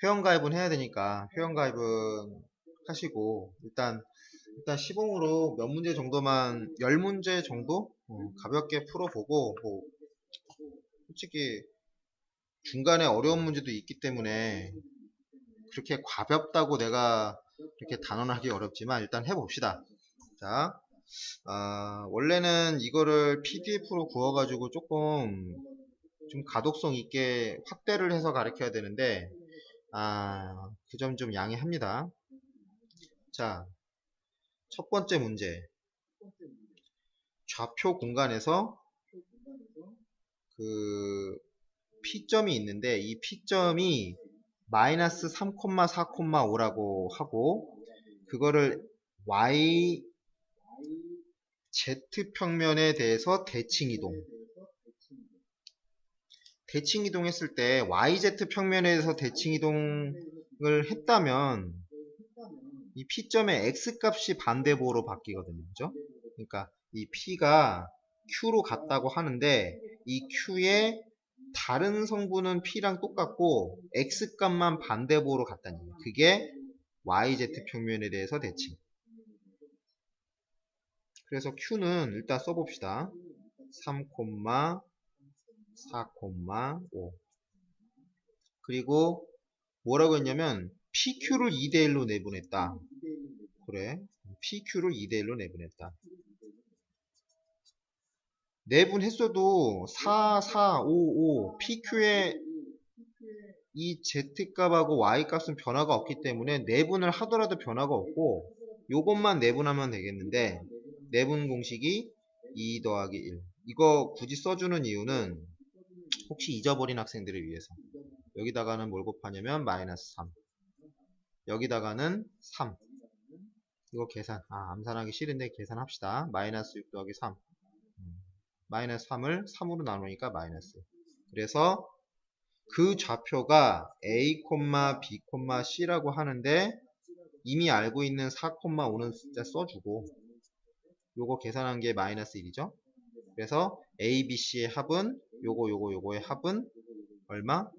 회원가입은 해야 되니까 회원가입은 하시고 일단 시범으로 몇 문제 정도만 10문제 정도 가볍게 풀어보고 뭐 솔직히 중간에 어려운 문제도 있기 때문에 그렇게 가볍다고 내가 이렇게 단언하기 어렵지만 일단 해봅시다. 자, 원래는 이거를 PDF로 구워가지고 조금 좀 가독성 있게 확대를 해서 가르쳐야 되는데 그 점 좀 양해합니다. 자, 첫 번째 문제. 좌표 공간에서 P점이 있는데 이 P점이 마이너스 3,4,5라고 하고 그거를 Y Z평면에 대해서 대칭이동 했을 때 YZ평면에 대해서 대칭이동을 했다면 이 P점의 X값이 반대보로 바뀌거든요. 그죠? 그러니까 이 P가 Q로 같다고 하는데 이 Q의 다른 성분은 P랑 똑같고 X값만 반대보로 같다는 거예요. 그게 YZ평면에 대해서 대칭. 그래서 Q는 일단 써봅시다. 3,4,5 그리고 뭐라고 했냐면 PQ를 2대1로 내분했다. 그래, PQ를 2대1로 내분했다. 내분했어도 4, 4, 5, 5 PQ의 이 Z값하고 Y값은 변화가 없기 때문에 내분을 하더라도 변화가 없고 요것만 내분하면 되겠는데 내분 공식이 2 더하기 1 이거 굳이 써주는 이유는 혹시 잊어버린 학생들을 위해서 여기다가는 뭘 곱하냐면 마이너스 3 여기다가는 3 이거 계산 암산하기 싫은데 계산합시다. 마이너스 6 더하기 3 마이너스 3을 3으로 나누니까 마이너스 그래서 그 좌표가 A, B, C라고 하는데 이미 알고 있는 4,5는 숫자 써주고 요거 계산한 게 마이너스 1이죠. 그래서 A, B, C의 합은 요거의 합은 얼마?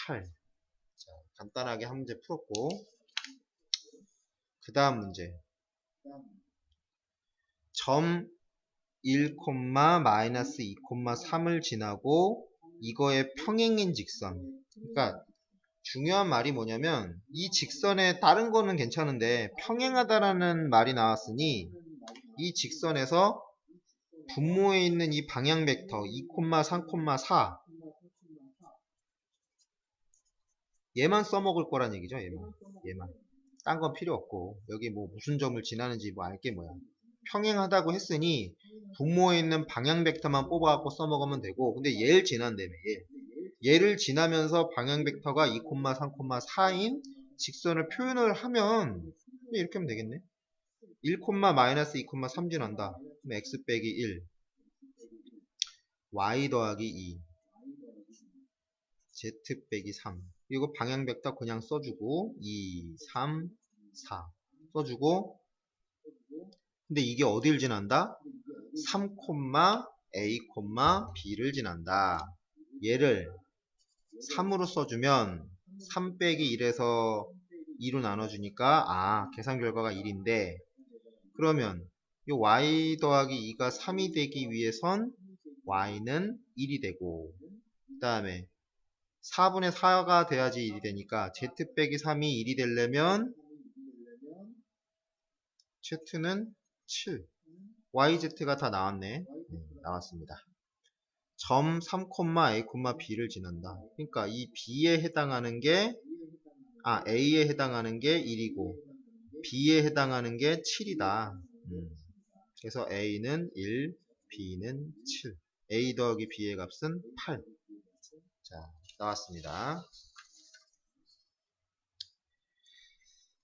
8. 자, 간단하게 한 문제 풀었고 그 다음 문제 점 1, 마이너스 2, 3을 지나고 이거의 평행인 직선 그러니까 중요한 말이 뭐냐면 이 직선에 다른 거는 괜찮은데 평행하다라는 말이 나왔으니 이 직선에서 분모에 있는 이 방향 벡터 2, 3, 4 얘만 써먹을 거란 얘기죠. 얘만 딴 건 필요 없고 여기 뭐 무슨 점을 지나는지 뭐 알게 뭐야. 평행하다고 했으니 분모에 있는 방향 벡터만 뽑아갖고 써먹으면 되고, 근데 얘를 지난다며. 얘를 지나면서 방향 벡터가 2, 3, 4인 직선을 표현을 하면 이렇게 하면 되겠네. 1, 마이너스 2, 3 지난다. 그럼 x 빼기 1, y 더하기 2, z 빼기 3. 그리고 방향 벡터 그냥 써주고 2, 3, 4 써주고, 근데 이게 어딜 지난다? 3, a, b를 지난다. 얘를 3으로 써주면 3 빼기 1에서 2로 나눠주니까 계산 결과가 1인데, 그러면 이 y 더하기 2가 3이 되기 위해선 y는 1이 되고, 그 다음에 4분의 4가 돼야지 1이 되니까 z 빼기 3이 1이 되려면 z는 7, yz가 다 나왔네. 나왔습니다. 점 3, a, b를 지난다. 그러니까 이 b에 해당하는 게 a에 해당하는 게 1이고 b에 해당하는 게 7이다. 그래서 a는 1, b는 7. a 더하기 b의 값은 8. 자, 나왔습니다.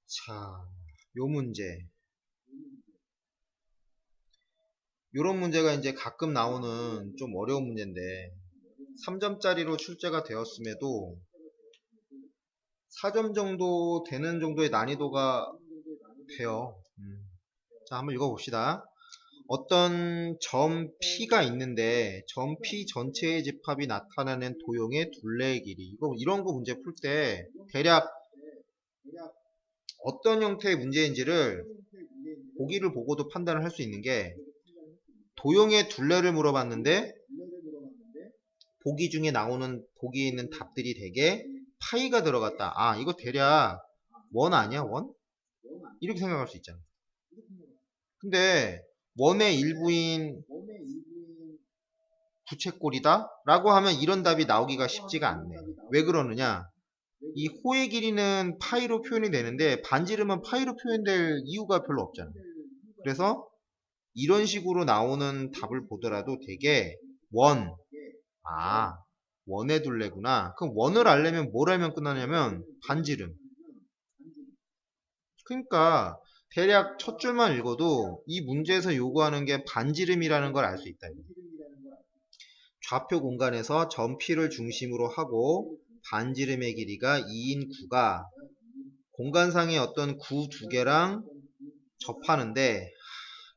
자, 요 문제. 요런 문제가 이제 가끔 나오는 좀 어려운 문제인데, 3점짜리로 출제가 되었음에도 4점 정도 되는 정도의 난이도가 돼요. 자, 한번 읽어봅시다. 어떤 점 P가 있는데 점 P 전체의 집합이 나타나는 도형의 둘레의 길이. 이런 거 문제 풀 때 대략 어떤 형태의 문제인지를 보기를 보고도 판단을 할 수 있는 게, 도형의 둘레를 물어봤는데 보기 중에 나오는 보기에 있는 답들이 되게 파이가 들어갔다. 이거 대략 원 아니야? 원? 이렇게 생각할 수 있잖아. 근데 원의 일부인 부채꼴이다? 라고 하면 이런 답이 나오기가 쉽지가 않네. 왜 그러느냐? 이 호의 길이는 파이로 표현이 되는데 반지름은 파이로 표현될 이유가 별로 없잖아. 그래서 이런 식으로 나오는 답을 보더라도 되게 원의 둘레구나. 그럼 원을 알려면 뭘 알면 끝나냐면 반지름. 그러니까 대략 첫 줄만 읽어도 이 문제에서 요구하는 게 반지름이라는 걸 알 수 있다. 좌표 공간에서 점 P를 중심으로 하고 반지름의 길이가 2인 구가 공간상의 어떤 구 두 개랑 접하는데,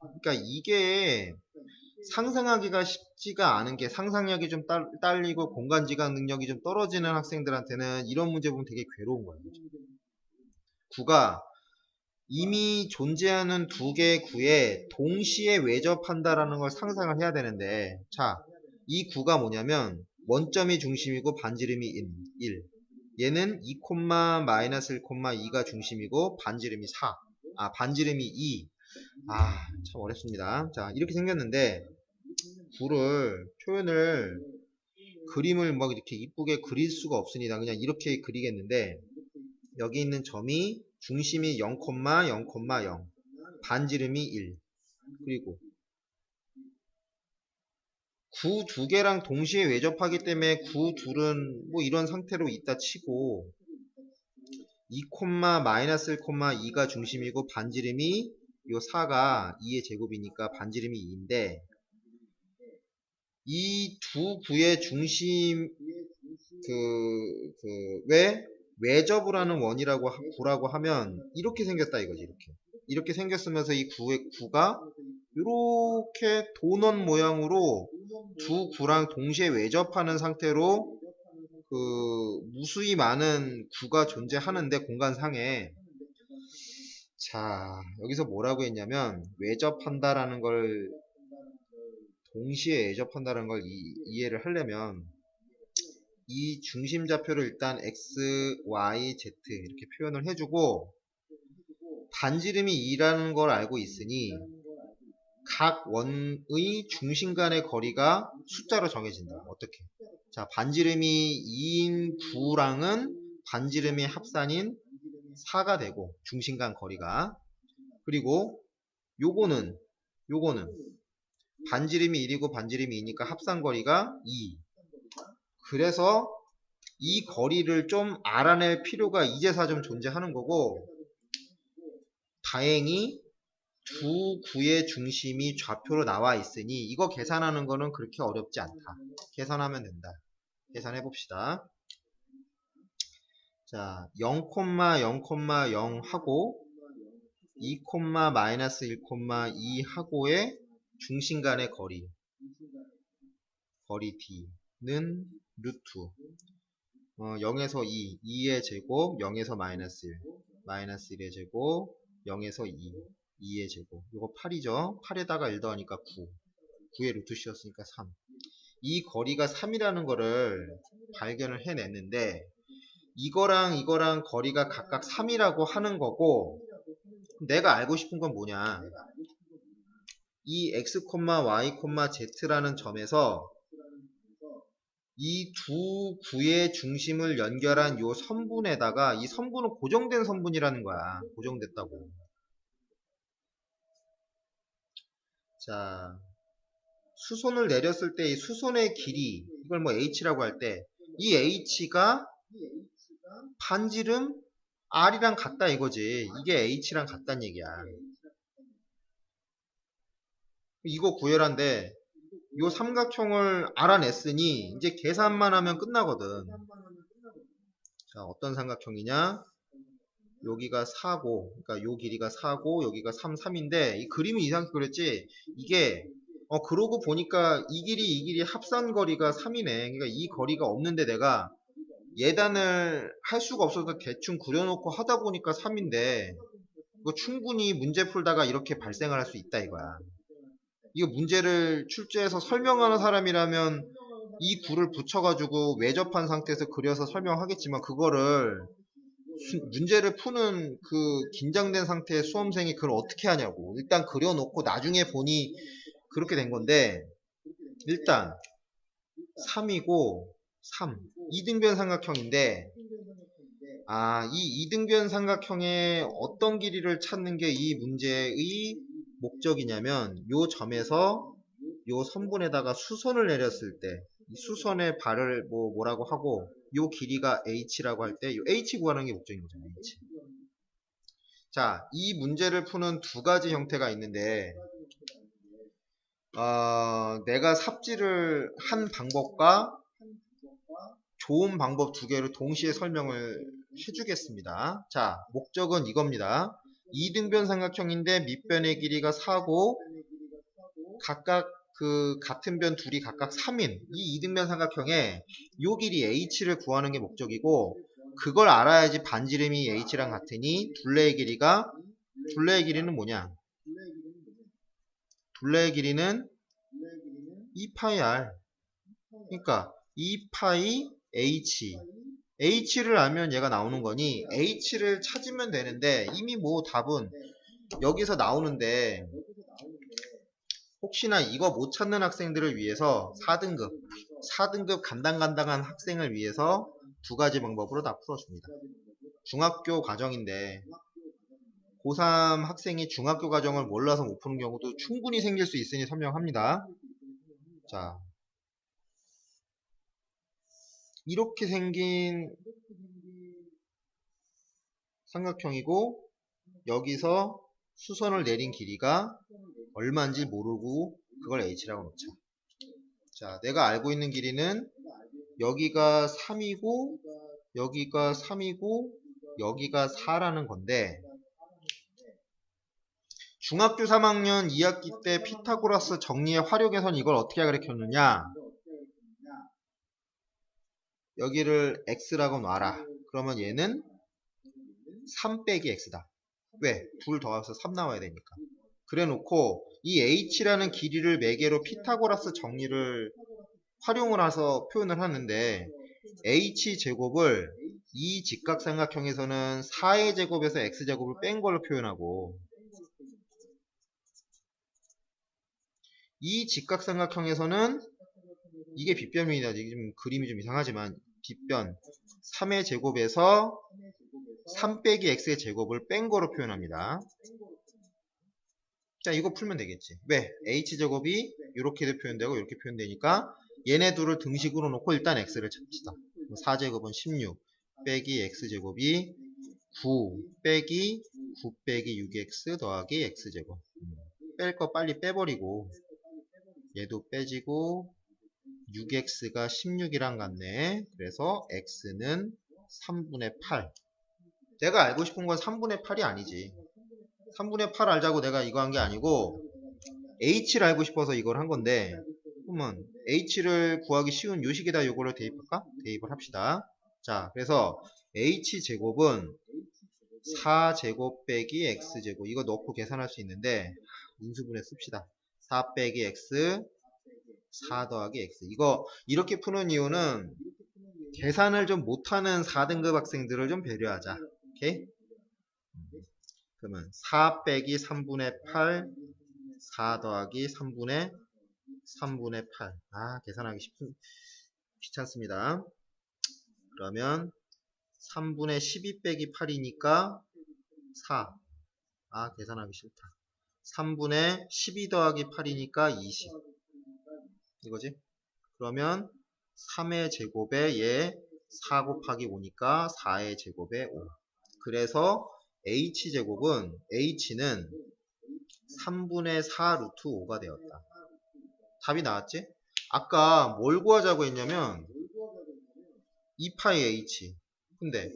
그러니까 이게 상상하기가 쉽지가 않은 게, 상상력이 좀 딸리고 공간지각 능력이 좀 떨어지는 학생들한테는 이런 문제 보면 되게 괴로운 거예요. 구가 이미 존재하는 두 개의 구에 동시에 외접한다라는 걸 상상을 해야 되는데, 자, 이 구가 뭐냐면 원점이 중심이고 반지름이 1, 얘는 2, 마이너스 1, 2가 중심이고 반지름이 4, 반지름이 2. 참 어렵습니다. 자, 이렇게 생겼는데 구를 표현을 그림을 막 이렇게 이쁘게 그릴 수가 없으니 그냥 이렇게 그리겠는데, 여기 있는 점이 중심이 0, 0, 반지름이 1, 그리고 구 두 개랑 동시에 외접하기 때문에 구 둘은 뭐 이런 상태로 있다 치고 2, 마이너스 1, 2가 중심이고 반지름이 요 4가 2의 제곱이니까 반지름이 2인데, 이 두 구의 중심 왜 외접을 하는 원이라고 구라고 하면 이렇게 생겼다 이거지. 이렇게 생겼으면서 이 구가 이렇게 도넛 모양으로 두 구랑 동시에 외접하는 상태로 무수히 많은 구가 존재하는데 공간상에, 자, 여기서 뭐라고 했냐면 외접한다라는 걸, 동시에 외접한다는 걸 이해를 하려면 이 중심 좌표를 일단 x, y, z 이렇게 표현을 해주고, 반지름이 2라는 걸 알고 있으니 각 원의 중심 간의 거리가 숫자로 정해진다. 어떻게? 자, 반지름이 2인 9랑은 반지름의 합산인 4가 되고 중심 간 거리가, 그리고 요거는 요거는 반지름이 1이고 반지름이 2니까 합산거리가 2. 그래서 이 거리를 좀 알아낼 필요가 이제서 좀 존재하는 거고, 다행히 두 구의 중심이 좌표로 나와 있으니 이거 계산하는 거는 그렇게 어렵지 않다. 계산하면 된다. 계산해 봅시다. 자, 0,0,0 하고 2, 마이너스 1, 2 하고의 중심 간의 거리 D는 루트 0에서 2, 2의 제곱, 0에서 마이너스 1, 마이너스 1의 제곱, 0에서 2, 2의 제곱. 이거 8이죠? 8에다가 1 더하니까 9. 9의 루트 씌웠으니까 3. 이 거리가 3이라는 거를 발견을 해냈는데, 이거랑 거리가 각각 3이라고 하는 거고, 내가 알고 싶은 건 뭐냐? 이 x, y, z라는 점에서 이 두 구의 중심을 연결한 요 선분에다가, 이 선분은 고정된 선분이라는 거야. 고정됐다고. 자, 수선을 내렸을 때 이 수선의 길이, 이걸 뭐 h라고 할 때, 이 h가 반지름 r이랑 같다 이거지. 이게 h랑 같다는 얘기야. 이거 구해란데, 요 삼각형을 알아냈으니 이제 계산만 하면 끝나거든. 자, 어떤 삼각형이냐? 여기가 4고, 그러니까 요 길이가 4고 여기가 3, 3인데 이 그림이 이상하게 그렸지. 이게 그러고 보니까 이 길이 합산 거리가 3이네. 그러니까 이 거리가 없는데 내가 예단을 할 수가 없어서 대충 그려놓고 하다 보니까 3인데 이거 충분히 문제 풀다가 이렇게 발생을 할 수 있다 이거야. 이거 문제를 출제해서 설명하는 사람이라면 이 구를 붙여가지고 외접한 상태에서 그려서 설명하겠지만, 그거를 문제를 푸는 그 긴장된 상태의 수험생이 그걸 어떻게 하냐고. 일단 그려놓고 나중에 보니 그렇게 된 건데, 일단 3이고 3 이등변 삼각형인데, 이 이등변 삼각형의 어떤 길이를 찾는 게 이 문제의 목적이냐면, 요 점에서 요 선분에다가 수선을 내렸을 때 이 수선의 발을 뭐라고 하고 요 길이가 h라고 할 때 요 h 구하는 게 목적인 거죠. h. 자, 이 문제를 푸는 두 가지 형태가 있는데, 내가 삽질을 한 방법과 좋은 방법 두 개를 동시에 설명을 해주겠습니다. 자, 목적은 이겁니다. 이등변 삼각형인데 밑변의 길이가 4고 각각 그 같은 변 둘이 각각 3인 이 이등변 삼각형에 요 길이 h를 구하는 게 목적이고, 그걸 알아야지 반지름이 h랑 같으니 둘레의 길이는 뭐냐? 둘레의 길이는 2파이 r. 그러니까 2파이 h를 알면 얘가 나오는 거니 h를 찾으면 되는데, 이미 뭐 답은 여기서 나오는데, 혹시나 이거 못 찾는 학생들을 위해서 4등급 간당간당한 학생을 위해서 두 가지 방법으로 다 풀어줍니다. 중학교 과정인데 고3 학생이 중학교 과정을 몰라서 못 푸는 경우도 충분히 생길 수 있으니 설명합니다. 자, 이렇게 생긴 삼각형이고, 여기서 수선을 내린 길이가 얼마인지 모르고 그걸 h라고 놓자. 자, 내가 알고 있는 길이는 여기가 3이고 여기가 3이고 여기가 4라는 건데, 중학교 3학년 2학기 때 피타고라스 정리의 활용에선 이걸 어떻게 가르쳤느냐? 여기를 x라고 놔라. 그러면 얘는 3 빼기 x다. 왜? 둘 더해서 3 나와야 되니까. 그래 놓고 이 h라는 길이를 매개로 피타고라스 정리를 활용을 해서 표현을 하는데, h제곱을 이 직각삼각형에서는 4의 제곱에서 x제곱을 뺀 걸로 표현하고, 이 직각삼각형에서는 이게 빗변입니다. 지금 그림이 좀 이상하지만 빗변 3의 제곱에서 3 빼기 x의 제곱을 뺀 거로 표현합니다. 자, 이거 풀면 되겠지. 왜? h제곱이 이렇게도 표현되고 이렇게 표현되니까 얘네 둘을 등식으로 놓고 일단 x를 찾읍시다. 4제곱은 16 빼기 x제곱이 9 빼기 9 빼기 6x 더하기 x제곱. 뺄 거 빨리 빼버리고 얘도 빼지고 6x가 16이랑 같네. 그래서 x는 3분의 8. 내가 알고 싶은 건 3분의 8이 아니지. 3분의 8 알자고 내가 이거 한 게 아니고 h를 알고 싶어서 이걸 한 건데, 그러면 h를 구하기 쉬운 요식에다 요거를 대입할까? 대입을 합시다. 자, 그래서 h제곱은 4제곱 빼기 x제곱, 이거 넣고 계산할 수 있는데 인수분해 씁시다. 4 빼기 x 4 더하기 x. 이거 이렇게 푸는 이유는 계산을 좀 못하는 4등급 학생들을 좀 배려하자. 오케이? 그러면 4 빼기 3분의 8 4 더하기 3분의 8. 계산하기 귀찮습니다. 그러면 3분의 12 빼기 8이니까 4. 계산하기 싫다. 3분의 12 더하기 8이니까 20. 이거지? 그러면 3의 제곱에 얘 4 곱하기 5니까 4의 제곱에 5. 그래서 h제곱은 h는 3분의 4 루트 5가 되었다. 답이 나왔지? 아까 뭘 구하자고 했냐면 2파이 h. 근데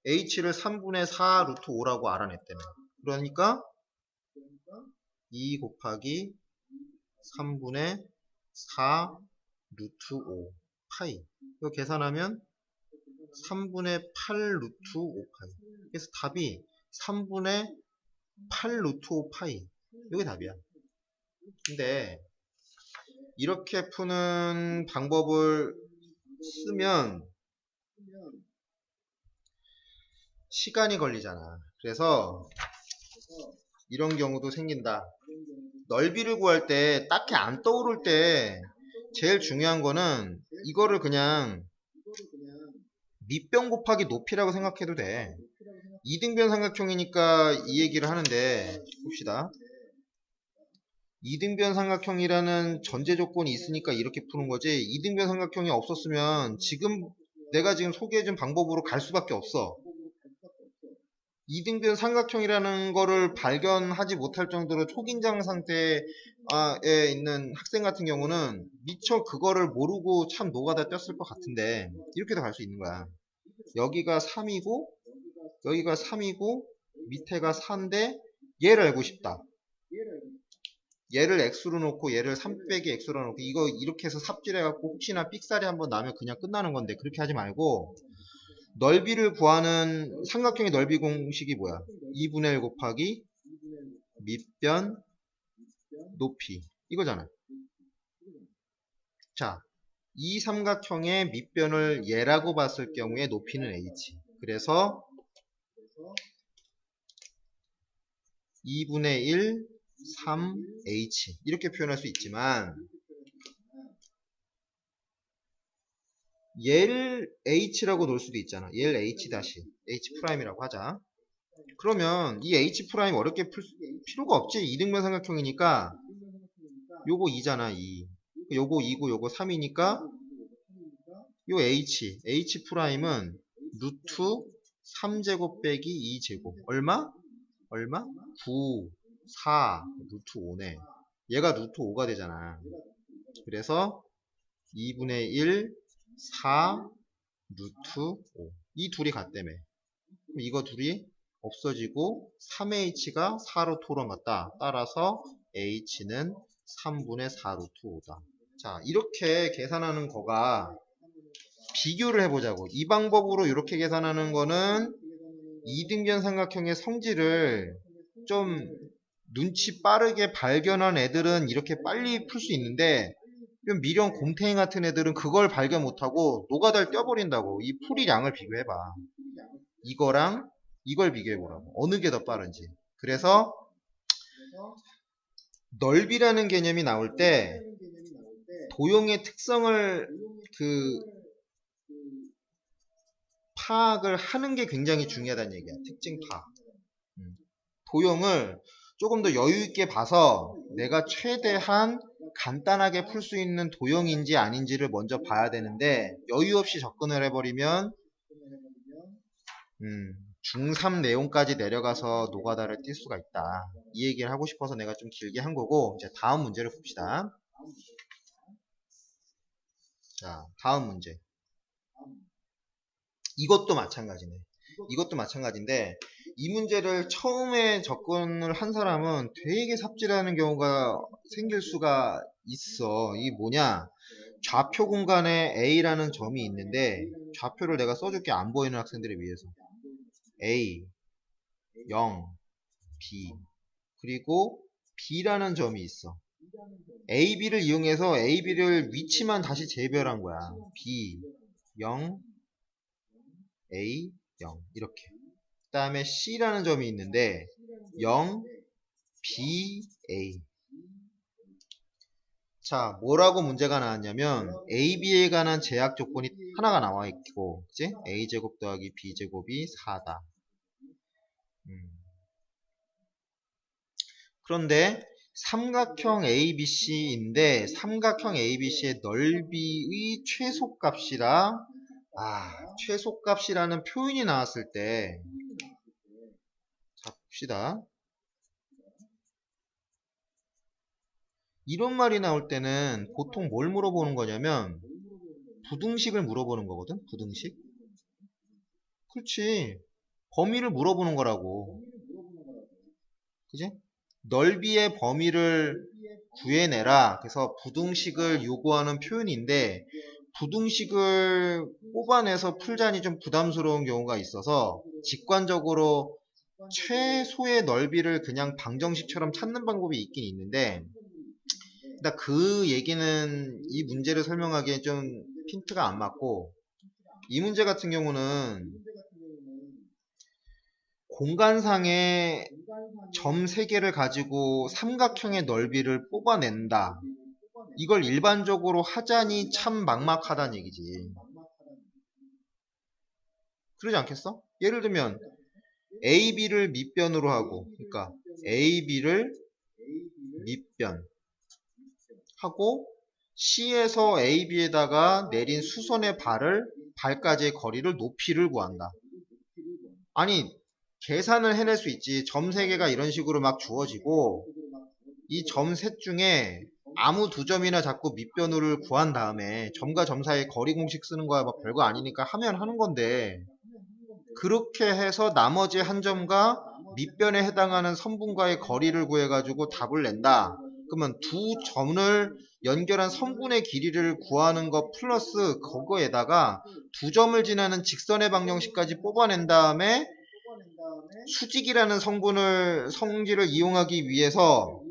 h를 3분의 4 루트 5라고 알아냈다며. 그러니까 2 곱하기 3분의 4 루트 5 파이. 이거 계산하면 3분의 8 루트 5 파이. 그래서 답이 3분의 8 루트 5 파이. 이게 답이야. 근데 이렇게 푸는 방법을 쓰면 시간이 걸리잖아. 그래서 이런 경우도 생긴다. 넓이를 구할 때 딱히 안 떠오를 때 제일 중요한 거는 이거를 그냥 밑변 곱하기 높이라고 생각해도 돼. 이등변 삼각형이니까 이 얘기를 하는데, 봅시다. 이등변 삼각형이라는 전제 조건이 있으니까 이렇게 푸는 거지, 이등변 삼각형이 없었으면 내가 지금 소개해준 방법으로 갈 수밖에 없어. 이등변 삼각형이라는 거를 발견하지 못할 정도로 초긴장 상태에 있는 학생 같은 경우는 미처 그거를 모르고 참 노가다 떴을 것 같은데, 이렇게도 갈 수 있는 거야. 여기가 3이고 여기가 3이고 밑에가 4인데 얘를 알고 싶다. 얘를 x로 놓고 얘를 3 빼기 x로 놓고 이거 이렇게 해서 삽질해갖고 혹시나 삑살이 한번 나면 그냥 끝나는 건데, 그렇게 하지 말고 넓이를 구하는 삼각형의 넓이 공식이 뭐야? 2분의 1 곱하기 밑변 높이, 이거잖아. 자, 이 삼각형의 밑변을 얘라고 봤을 경우에 높이는 h. 그래서 2분의 1 3h 이렇게 표현할 수 있지만, 얘를 h라고 놓을 수도 있잖아. 얘를 h' h'이라고 하자. 그러면 이 h' 어렵게 풀 필요가 없지. 이등변 삼각형이니까 요거 2잖아. 2. 요거 2고 요거 3이니까 요 h'은 루트 3제곱 빼기 2제곱. 얼마? 9, 4, 루트 5네. 얘가 루트 5가 되잖아. 그래서 2분의 1, 4, 루트 5. 이 둘이 같다며. 그럼 이거 둘이 없어지고 3h가 4 루트 5랑 같다. 따라서 h는 3분의 4 루트 5다. 자, 이렇게 계산하는 거가 비교를 해보자고. 이 방법으로 이렇게 계산하는 거는 이등변 삼각형의 성질을 좀 눈치 빠르게 발견한 애들은 이렇게 빨리 풀 수 있는데, 좀 미련 곰탱이 같은 애들은 그걸 발견 못하고 노가다를 떼어버린다고. 이 풀이량을 비교해봐. 이거랑 이걸 비교해보라고. 어느 게 더 빠른지. 그래서 넓이라는 개념이 나올 때 도형의 특성을 파악을 하는 게 굉장히 중요하다는 얘기야. 특징 파악. 도형을 조금 더 여유 있게 봐서 내가 최대한 간단하게 풀 수 있는 도형인지 아닌지를 먼저 봐야 되는데 여유 없이 접근을 해버리면 중3 내용까지 내려가서 노가다를 띌 수가 있다. 이 얘기를 하고 싶어서 내가 좀 길게 한 거고, 이제 다음 문제를 봅시다. 자, 다음 문제. 이것도 마찬가지네. 이것도 마찬가지인데 이 문제를 처음에 접근을 한 사람은 되게 삽질하는 경우가 생길 수가 있어. 이게 뭐냐? 좌표 공간에 A라는 점이 있는데 좌표를 내가 써줄게. 안 보이는 학생들을 위해서. A, 0, B, 그리고 B라는 점이 있어. A, B를 이용해서 A, B를 위치만 다시 재배열한 거야. B, 0, A, 0 이렇게. 그 다음에 C라는 점이 있는데 0, B, A. 자, 뭐라고 문제가 나왔냐면 A, B에 관한 제약 조건이 하나가 나와 있고, 그치? A제곱 더하기 B제곱이 4다. 그런데 삼각형 ABC인데 삼각형 ABC의 넓이의 최소값이라 최소값이라는 표현이 나왔을 때, 자, 봅시다. 이런 말이 나올 때는 보통 뭘 물어보는 거냐면 부등식을 물어보는 거거든. 부등식. 그렇지. 범위를 물어보는 거라고. 그지? 넓이의 범위를 구해내라. 그래서 부등식을 요구하는 표현인데 부등식을 뽑아내서 풀자니 좀 부담스러운 경우가 있어서 직관적으로 최소의 넓이를 그냥 방정식처럼 찾는 방법이 있긴 있는데, 그 얘기는 이 문제를 설명하기에 좀 핀트가 안 맞고, 이 문제 같은 경우는 공간상의 점 3개를 가지고 삼각형의 넓이를 뽑아낸다. 이걸 일반적으로 하자니 참 막막하다는 얘기지. 그러지 않겠어? 예를 들면 A, B를 밑변으로 하고, 그러니까 A, B를 밑변 하고 C에서 A, B에다가 내린 수선의 발까지의 거리를 높이를 구한다. 아니, 계산을 해낼 수 있지. 점 3개가 이런 식으로 막 주어지고 이 점 셋 중에 아무 2점이나 잡고 밑변호를 구한 다음에 점과 점 사이에 거리 공식 쓰는 거야 막 별거 아니니까 하면 하는 건데, 그렇게 해서 나머지 한 점과 밑변에 해당하는 선분과의 거리를 구해가지고 답을 낸다. 그러면 두 점을 연결한 선분의 길이를 구하는 것 플러스 그거에다가 2점을 지나는 직선의 방정식까지 뽑아낸 다음에 수직이라는 성질을 이용하기 위해서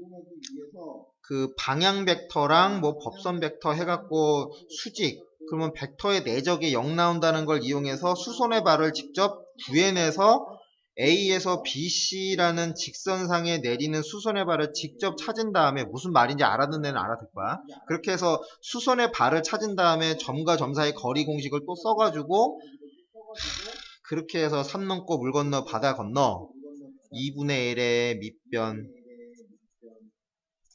그 방향 벡터랑 뭐 법선 벡터 해갖고 수직, 그러면 벡터의 내적에 0 나온다는 걸 이용해서 수선의 발을 직접 구해내서 A에서 BC라는 직선상에 내리는 수선의 발을 직접 찾은 다음에, 무슨 말인지 알아듣는 애는 알아듣을 거야. 그렇게 해서 수선의 발을 찾은 다음에 점과 점 사이 거리 공식을 또 써가지고 그렇게 해서 산 넘고 물 건너 바다 건너 2분의 1의 밑변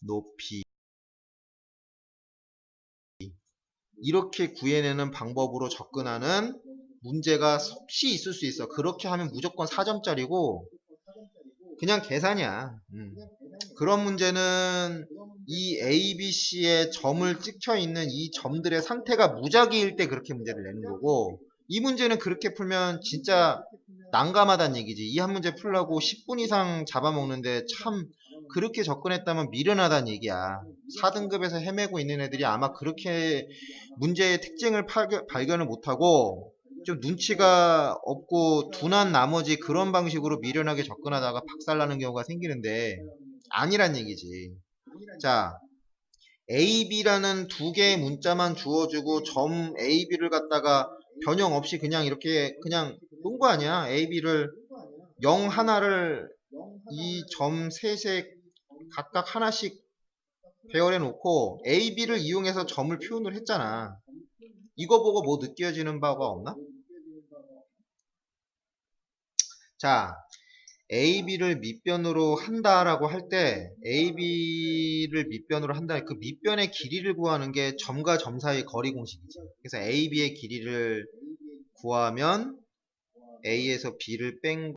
높이 이렇게 구해내는 방법으로 접근하는 문제가 섭씨 있을 수 있어. 그렇게 하면 무조건 4점짜리고 그냥 계산이야. 그런 문제는 이 A, B, C의 점을 찍혀있는 이 점들의 상태가 무작위일 때 그렇게 문제를 내는 거고, 이 문제는 그렇게 풀면 진짜 난감하다는 얘기지. 이 한 문제 풀려고 10분 이상 잡아먹는데 참 그렇게 접근했다면 미련하다는 얘기야. 4등급에서 헤매고 있는 애들이 아마 그렇게 문제의 특징을 발견을 못하고 좀 눈치가 없고 둔한 나머지 그런 방식으로 미련하게 접근하다가 박살나는 경우가 생기는데 아니란 얘기지. 자, A, B라는 두 개의 문자만 주어주고 점 A, B를 갖다가 변형 없이 그냥 이렇게 그냥 놓은 거 아니야. A, B를 0 하나를 이 점 셋에 각각 하나씩 배열해 놓고 A, B를 이용해서 점을 표현을 했잖아. 이거 보고 뭐 느껴지는 바가 없나? 자, AB를 밑변으로 한다라고 할 때 AB를 밑변으로 한다. 그 밑변의 길이를 구하는 게 점과 점 사이의 거리 공식이지. 그래서 AB의 길이를 구하면 A에서 B를 뺀